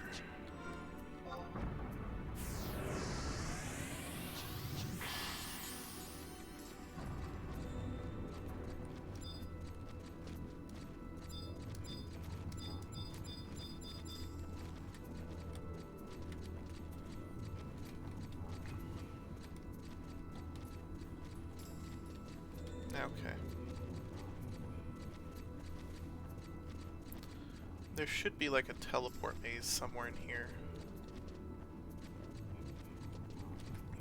Okay. There should be like a teleport maze somewhere in here.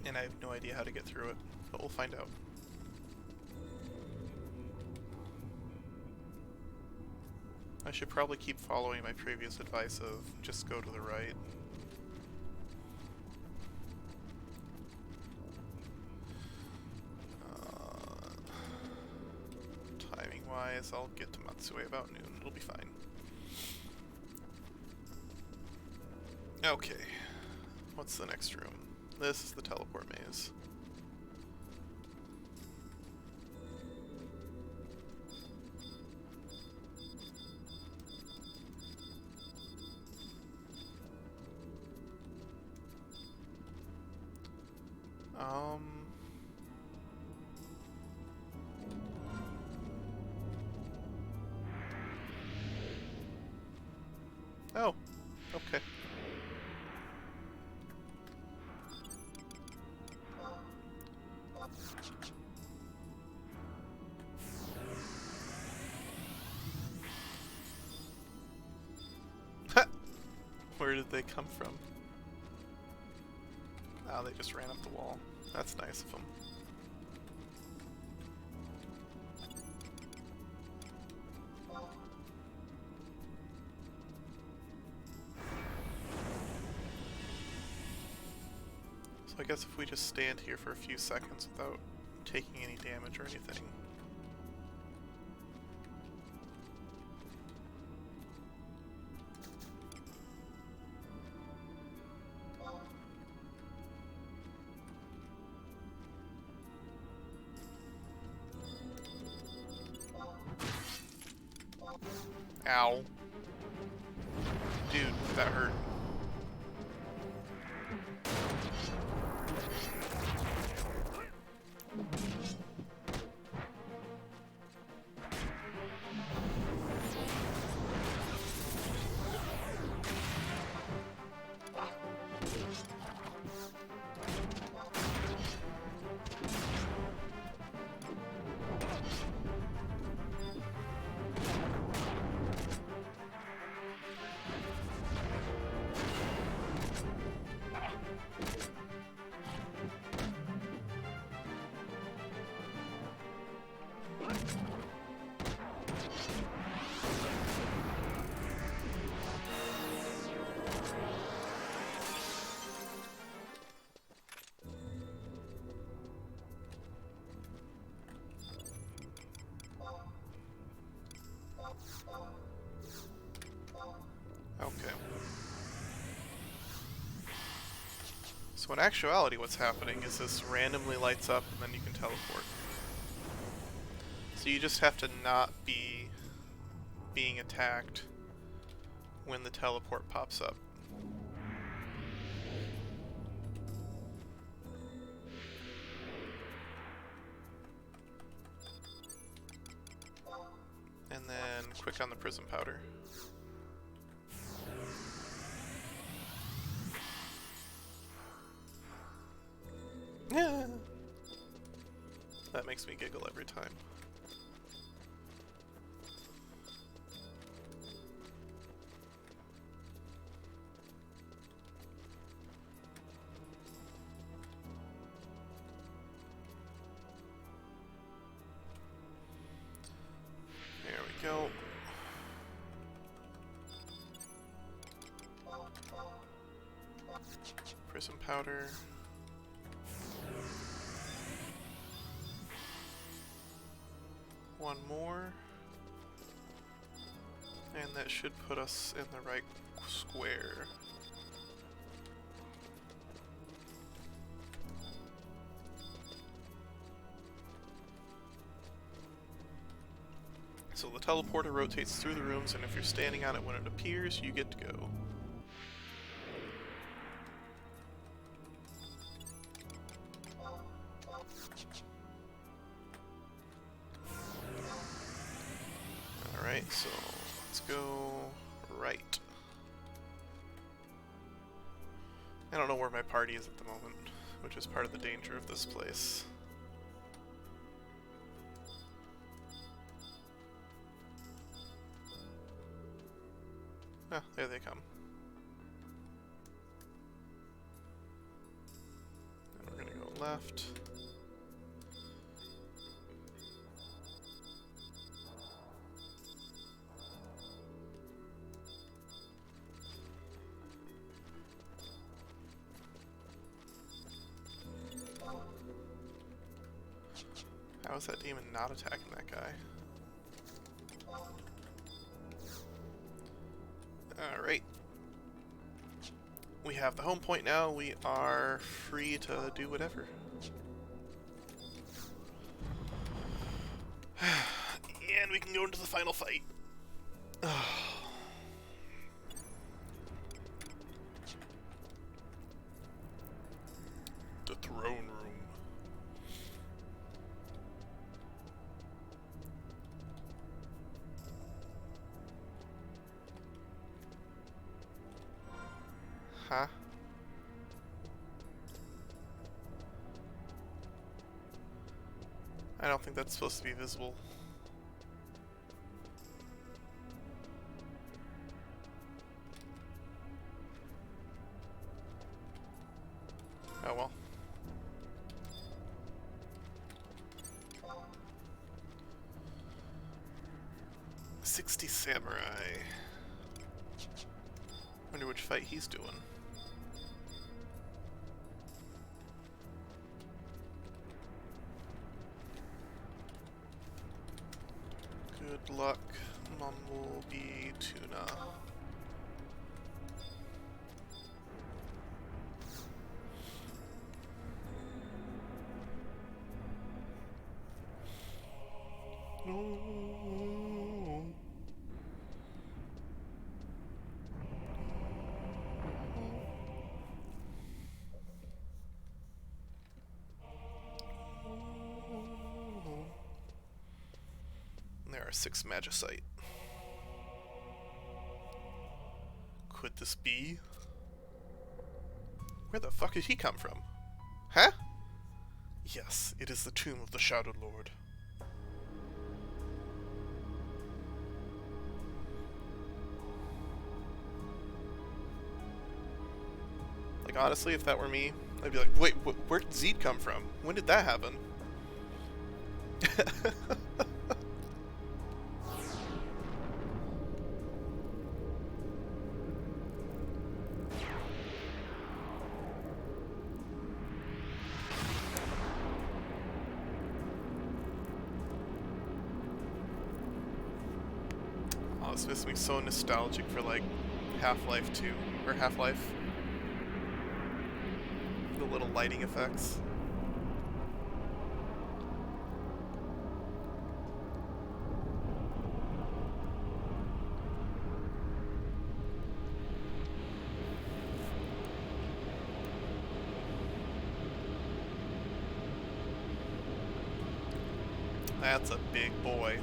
And I have no idea how to get through it, but we'll find out. I should probably keep following my previous advice of just go to the right. Timing-wise, I'll get to Matsue about noon. It'll be fine. Okay. What's the next room? This is the teleport maze. Oh, okay. Where did they come from? Oh, they just ran up the wall. That's nice of them. So I guess if we just stand here for a few seconds without taking any damage or anything. Ow. Dude, that hurt. So in actuality what's happening is this randomly lights up and then you can teleport. So you just have to not be being attacked when the teleport pops up. And then quick on the prism powder. Yeah. That makes me giggle every time. There we go. Prism powder. One more. And that should put us in the right square. So the teleporter rotates through the rooms, and if you're standing on it when it appears, you get to go. Alright, so let's go right. I don't know where my party is at the moment, which is part of the danger of this place. Ah, there they come. And we're gonna go left. How is that demon not attacking that guy? Alright. We have the home point now. We are free to do whatever. And we can go into the final fight. The throne room. Huh? I don't think that's supposed to be visible. Oh well. "60 Samurai. Wonder which fight he's doing. Good luck, Mumblebee Tuna. There are 6 Magicite. Could this be? Where the fuck did he come from? Huh? Yes, it is the tomb of the Shadow Lord. Like, honestly, if that were me, I'd be like, wait, where did Zed come from? When did that happen? Oh, this makes me so nostalgic for, like, Half-Life 2, or Half-Life. The little lighting effects. That's a big boy.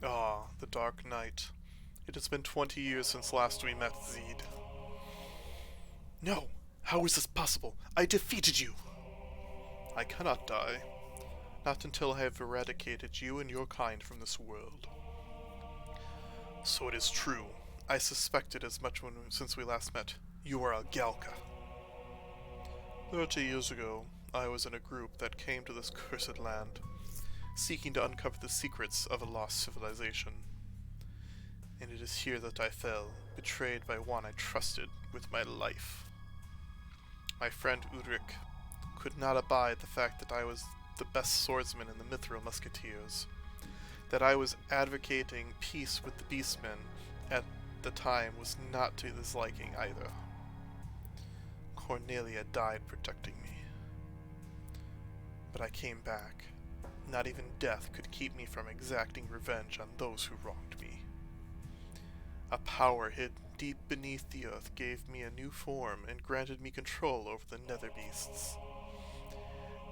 Ah, the Dark Knight. It has been 20 years since last we met, Zed. No! How is this possible? I defeated you! I cannot die. Not until I have eradicated you and your kind from this world. So it is true. I suspected as much since we last met. You are a Galka. 30 years ago, I was in a group that came to this cursed land, seeking to uncover the secrets of a lost civilization. And it is here that I fell, betrayed by one I trusted with my life. My friend Ulrich could not abide the fact that I was the best swordsman in the Mithril Musketeers, that I was advocating peace with the Beastmen at the time was not to his liking either. Cornelia died protecting me. But I came back. Not even death could keep me from exacting revenge on those who wronged me. A power hidden deep beneath the earth gave me a new form and granted me control over the nether beasts.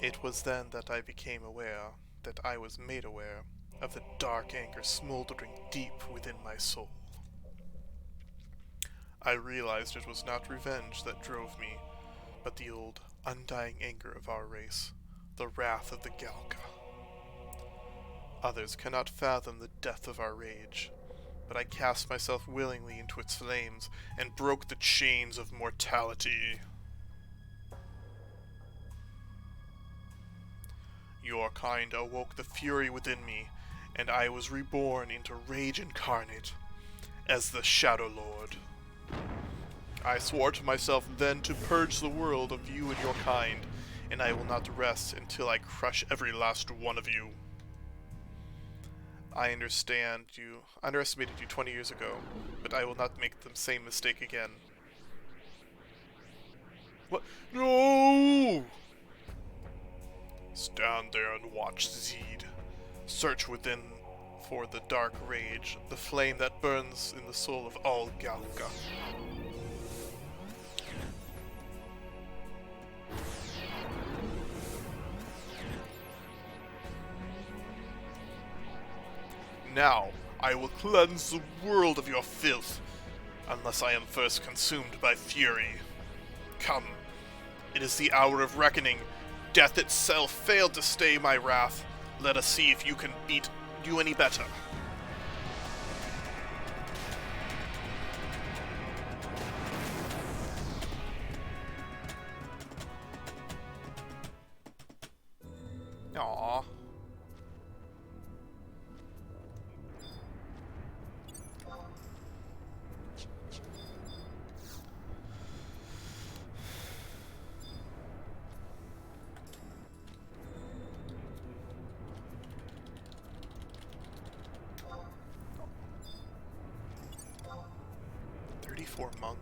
It was then that I became aware, that I was made aware, of the dark anger smoldering deep within my soul. I realized it was not revenge that drove me, but the old, undying anger of our race, the wrath of the Galka. Others cannot fathom the depth of our rage, but I cast myself willingly into its flames and broke the chains of mortality. Your kind awoke the fury within me, and I was reborn into rage incarnate, as the Shadow Lord. I swore to myself then to purge the world of you and your kind, and I will not rest until I crush every last one of you. I underestimated you 20 years ago, but I will not make the same mistake again. What? No! Stand there and watch, Zed. Search within for the dark rage, the flame that burns in the soul of all Galka. Now, I will cleanse the world of your filth, unless I am first consumed by fury. Come, it is the hour of reckoning. Death itself failed to stay my wrath. Let us see if you can do any better. Aww. Monk.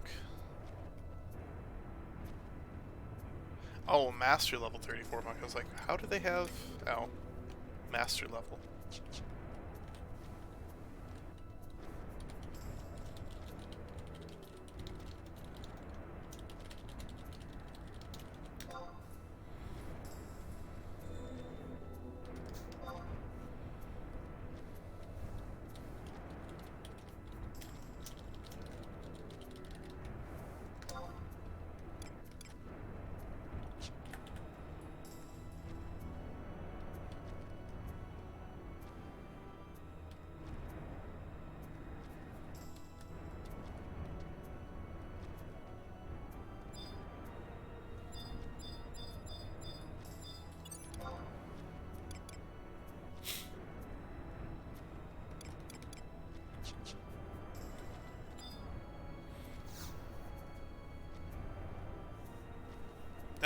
Oh, Master level 34 Monk. I was like, how do they have... Oh, Master level.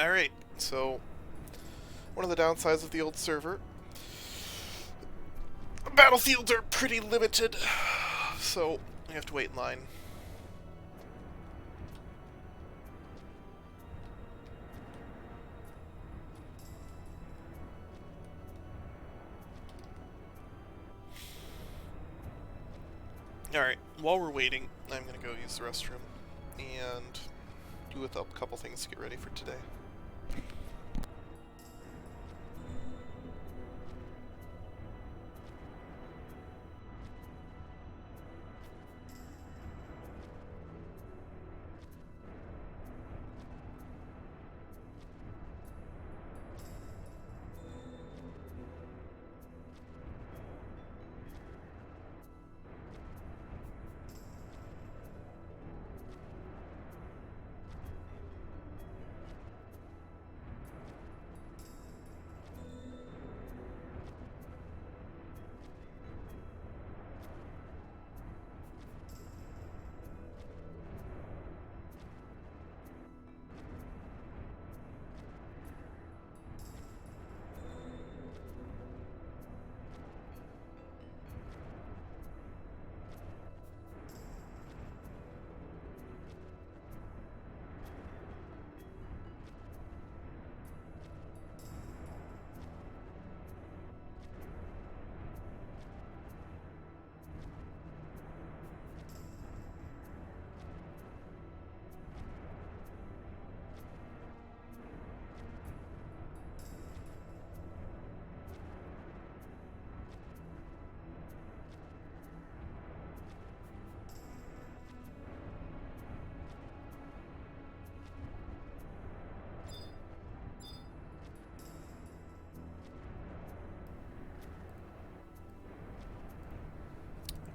Alright, so one of the downsides of the old server, battlefields are pretty limited, so we have to wait in line. Alright, while we're waiting, I'm gonna go use the restroom and do a couple things to get ready for today.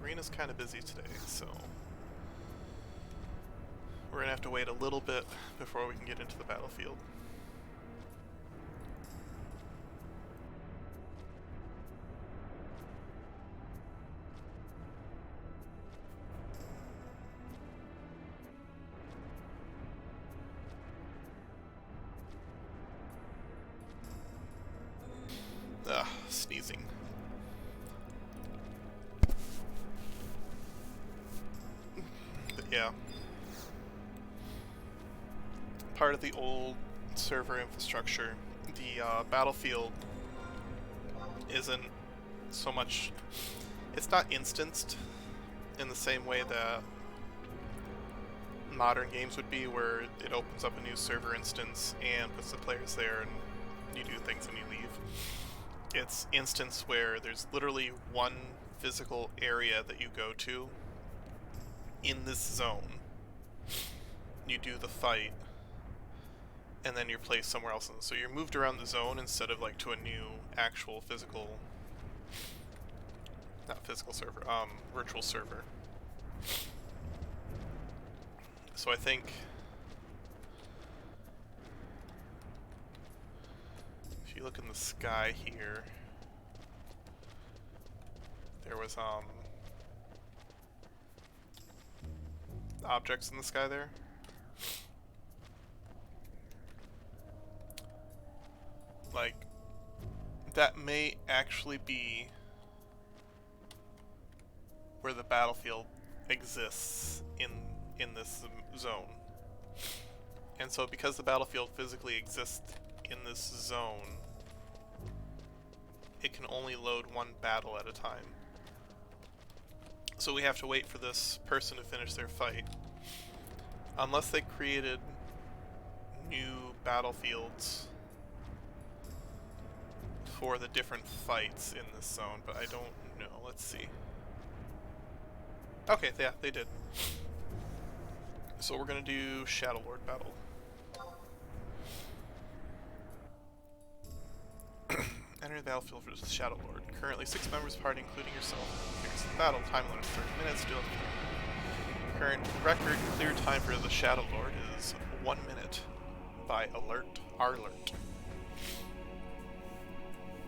Arena's kind of busy today, so we're gonna have to wait a little bit before we can get into the battlefield. Sneezing. But yeah. Part of the old server infrastructure, the battlefield isn't so much... It's not instanced in the same way that modern games would be, where it opens up a new server instance and puts the players there and you do things and you leave. It's instance where there's literally one physical area that you go to in this zone. You do the fight, and then you're placed somewhere else. So you're moved around the zone instead of like to a new actual physical, not physical server, virtual server. So I think if you look in the sky here, there was objects in the sky there. Like, that may actually be where the battlefield exists in this zone. And so because the battlefield physically exists in this zone, it can only load one battle at a time. So we have to wait for this person to finish their fight. Unless they created new battlefields for the different fights in this zone, but I don't know. Let's see. Okay, yeah, they did. So we're gonna do Shadow Lord battle. Enter the battlefield for the Shadow Lord. Currently 6 members of the party, including yourself. Fix the battle. Time limit 30 minutes. Do it. Current record clear time for the Shadow Lord is 1 minute by Arlert,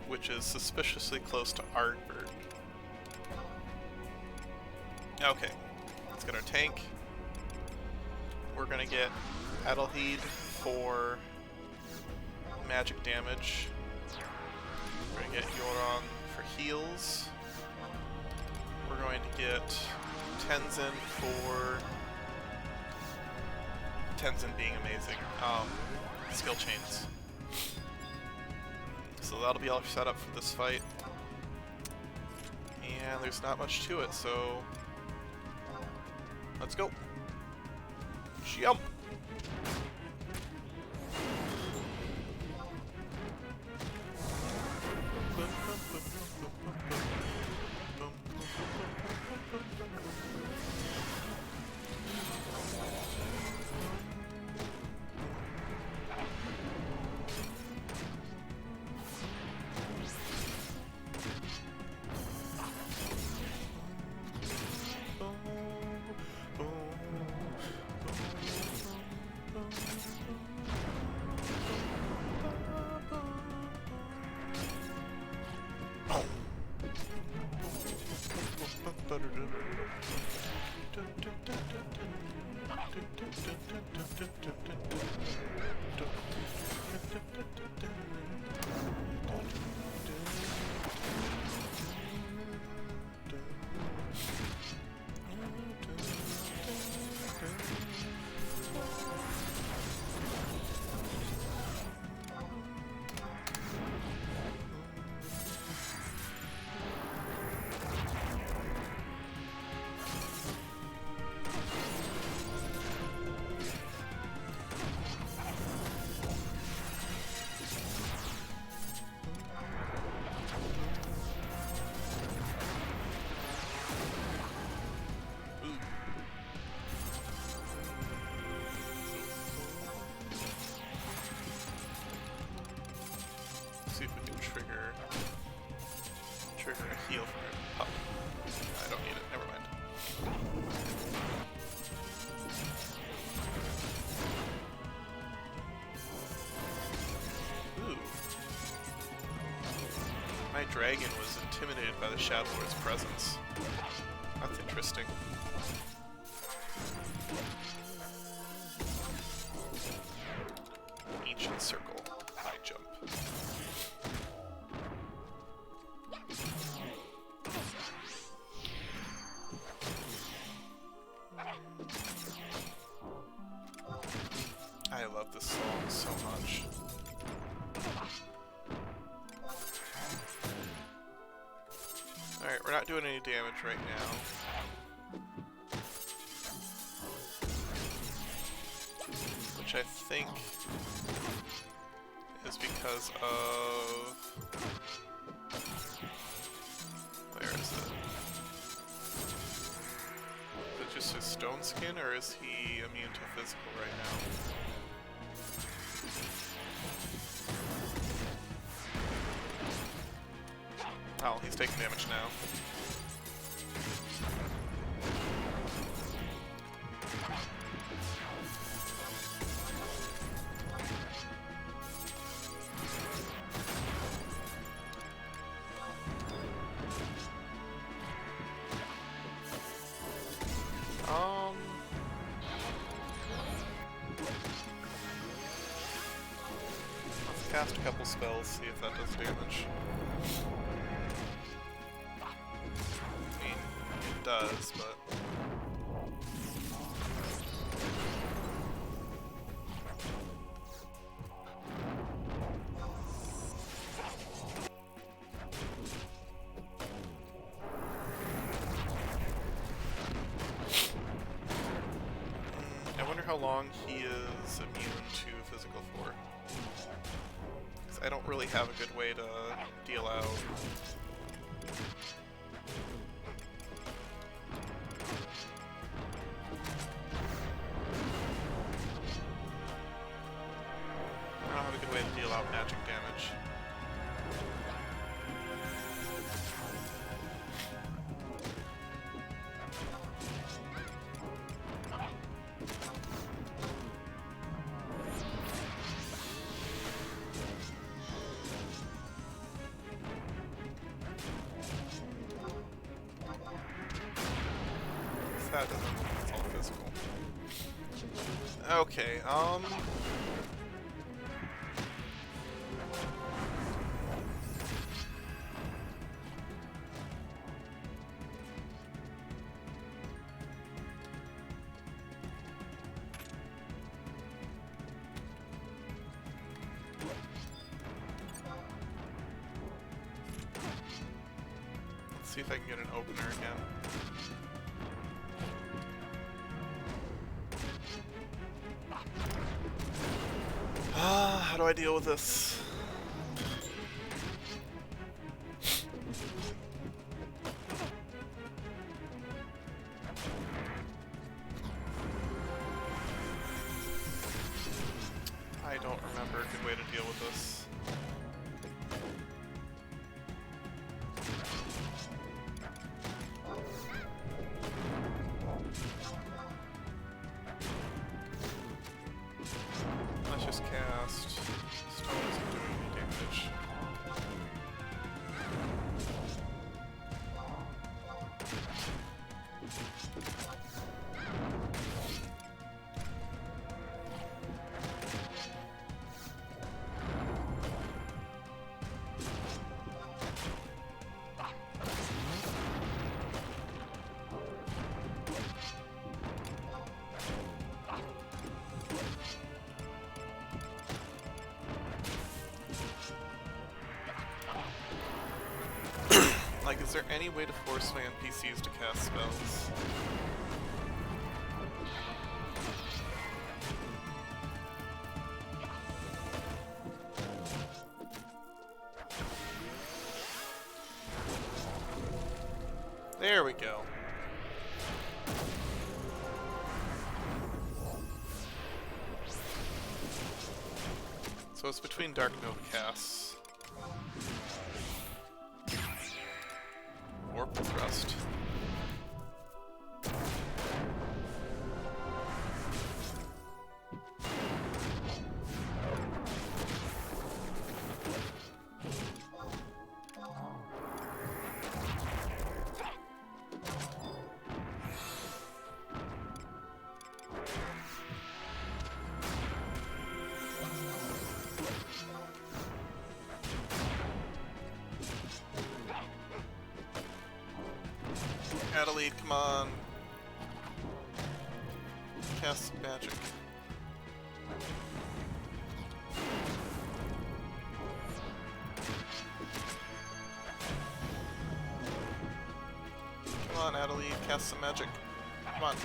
which is suspiciously close to Ardbird. Okay, let's get our tank. We're gonna get Adelheid for magic damage. We're going to get Yoron for heals. We're going to get Tenzin for... Tenzin being amazing. Skill chains. So that'll be all set up for this fight. And there's not much to it, so... Let's go. Jump! See if we can trigger a heal from her pup. I don't need it, never mind. Ooh. My dragon was intimidated by the Shadow Lord's presence. That's interesting. Ancient Circle. High jump. I love this song so much. Alright, we're not doing any damage right now. Which I think is because of... Where is it? Is it just his stone skin, or is he immune to physical right now? Oh, he's taking damage now. Let's cast a couple spells, see if that does damage. I mean, it does, but... I wonder how long he is immune to physical for. Because I don't really have a good way to deal out. I don't have a good way to deal out magic damage. That doesn't, it's all physical. Okay, see if I can get an opener again. How do I deal with this? I don't remember a good way to deal with this. Let's just cast. Stone isn't doing any damage. Like, is there any way to force my NPCs to cast spells? There we go. So it's between Dark Nova casts. Orbital Thrust. Adelaide, come on. Cast magic. Come on, Adelaide, cast some magic. Come on.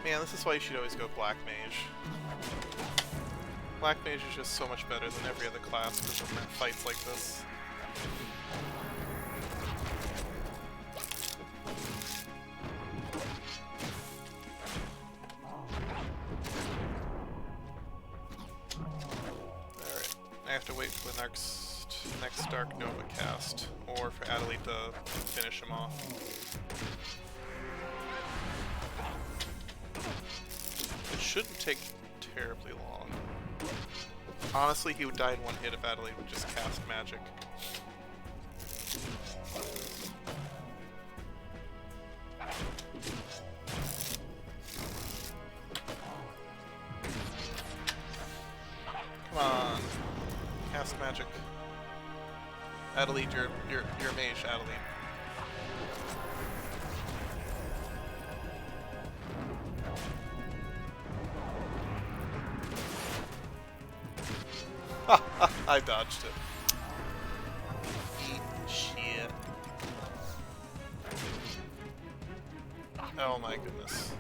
Man, this is why you should always go Black Mage. Black Mage is just so much better than every other class for fights like this. Alright, I have to wait for the next Dark Nova cast, or for Adelaide to finish him off. It shouldn't take terribly long. Honestly, he would die in one hit if Adelaide would just cast magic. Come on. Cast magic. Adelaide, you're a mage, Adelaide. I dodged it. Eat shit. Oh my goodness.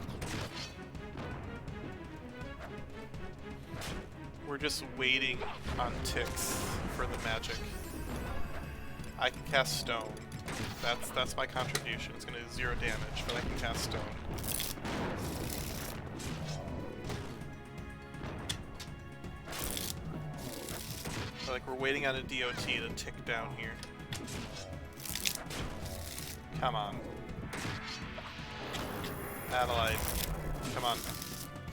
We're just waiting on ticks for the magic. I can cast stone. That's my contribution. It's gonna do 0 damage, but I can cast stone. So, like, we're waiting on a DOT to tick down here. Come on. Adelaide. Come on.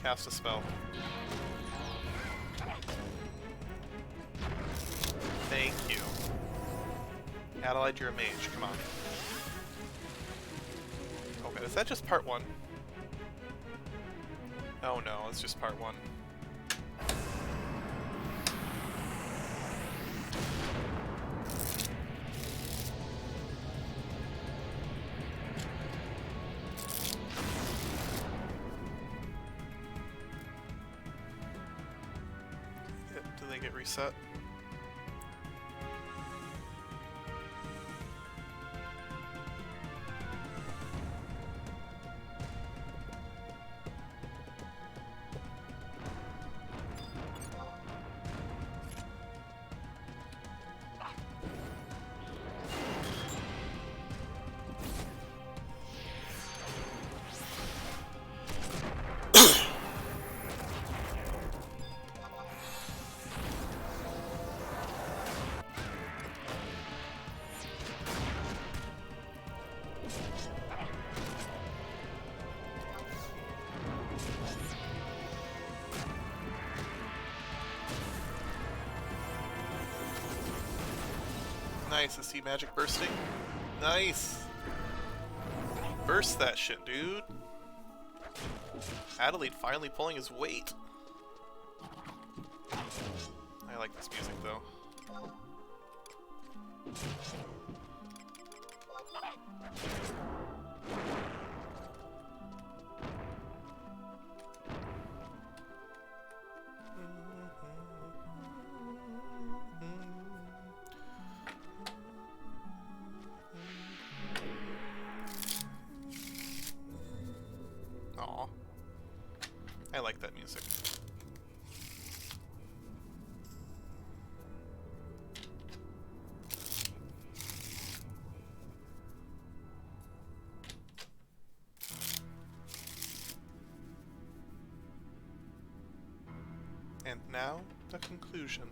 Cast a spell. Thank you. Adelaide, you're a mage. Come on. Okay, is that just part 1? Oh no, it's just part 1. Do they get reset? Nice, I see magic bursting. Nice! Burst that shit, dude! Adelaide finally pulling his weight. I like this music, though. Aw. I like that music. And now, the conclusion.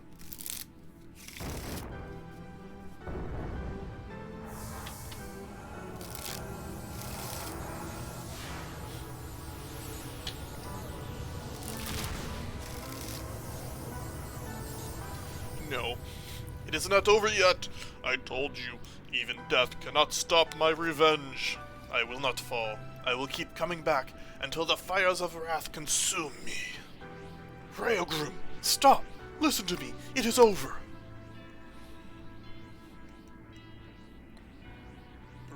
No, it is not over yet. I told you, even death cannot stop my revenge. I will not fall. I will keep coming back until the fires of wrath consume me. Railgrim, stop! Listen to me. It is over.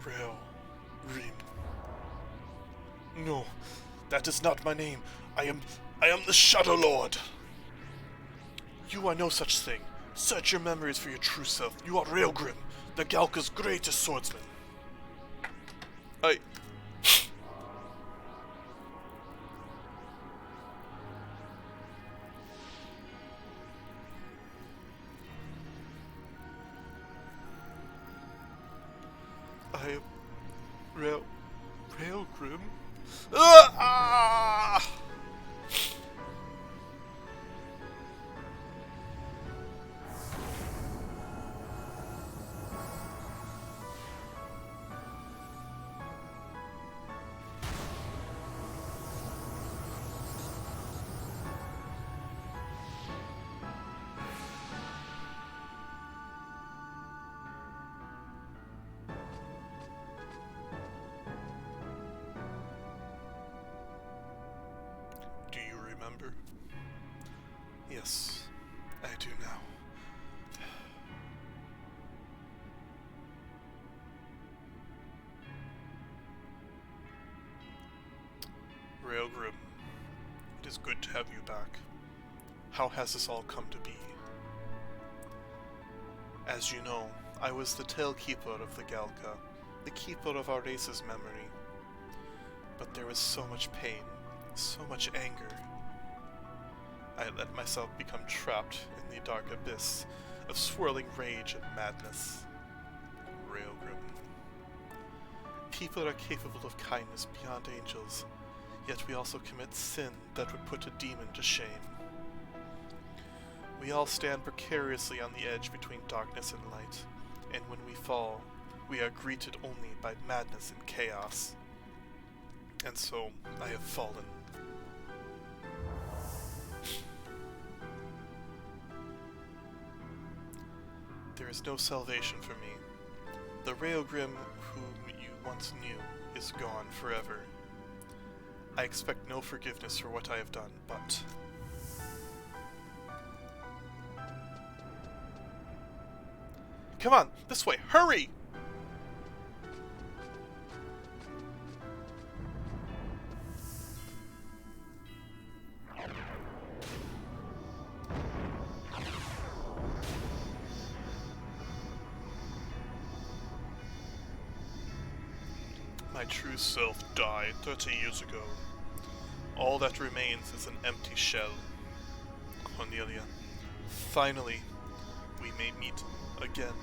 Railgrim. No, that is not my name. I am the Shadow Lord. You are no such thing. Search your memories for your true self. You are Railgrim, the Galka's greatest swordsman. I am Railgrim? Ah! Do you remember? Yes, I do now. Railgrim, it is good to have you back. How has this all come to be? As you know, I was the Tailkeeper of the Galka, the keeper of our race's memory. But there was so much pain, so much anger. I let myself become trapped in the dark abyss of swirling rage and madness. Railgrim. People are capable of kindness beyond angels, yet we also commit sin that would put a demon to shame. We all stand precariously on the edge between darkness and light, and when we fall, we are greeted only by madness and chaos. And so, I have fallen. There is no salvation for me. The Railgrim whom you once knew is gone forever. I expect no forgiveness for what I have done, but... Come on, this way, hurry! My true self died 30 years ago. All that remains is an empty shell. Cornelia, finally, we may meet again.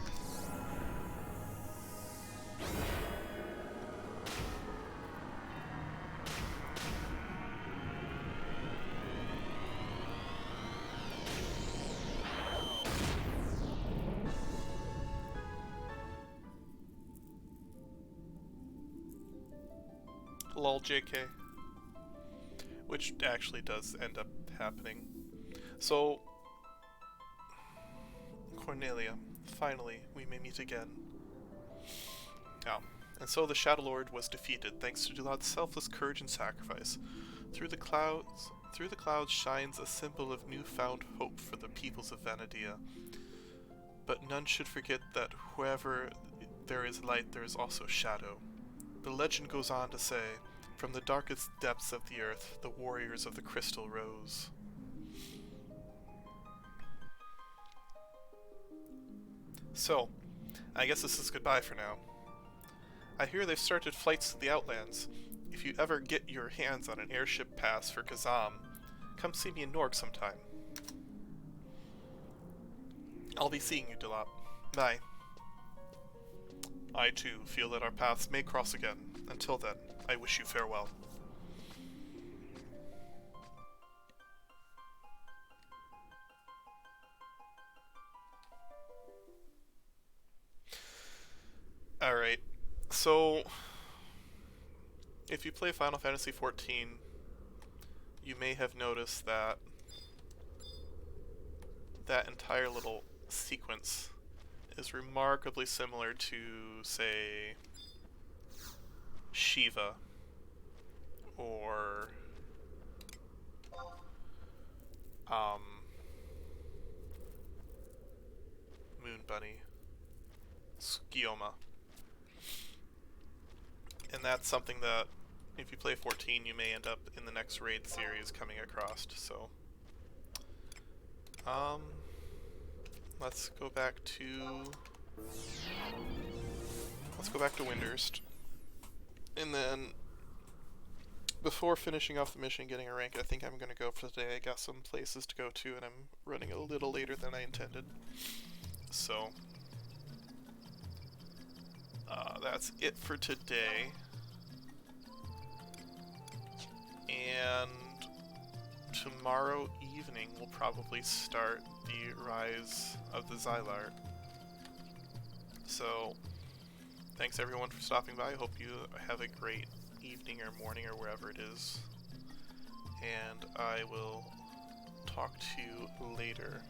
Lol JK. Which actually does end up happening. So, Cornelia, Finally, we may meet again. Now, and so the Shadow Lord was defeated, thanks to Dulat's selfless courage and sacrifice. Through the clouds shines a symbol of newfound hope for the peoples of Vanadia. But none should forget that wherever there is light, there is also shadow. The legend goes on to say, from the darkest depths of the earth, the warriors of the crystal rose. So, I guess this is goodbye for now. I hear they've started flights to the Outlands. If you ever get your hands on an airship pass for Kazam, come see me in Norg sometime. I'll be seeing you, Delop. Bye. I too feel that our paths may cross again. Until then, I wish you farewell. Alright, so if you play Final Fantasy XIV, you may have noticed that that entire little sequence is remarkably similar to, say, Shiva or Moon Bunny, Skioma. And that's something that, if you play 14, you may end up in the next raid series coming across, so... let's go back to Windurst. And then, before finishing off the mission, getting a rank, I think I'm going to go for today. I got some places to go to, and I'm running a little later than I intended. So, that's it for today. And tomorrow evening we'll probably start the Rise of the Xylart. So, thanks everyone for stopping by. I hope you have a great evening or morning or wherever it is. And I will talk to you later.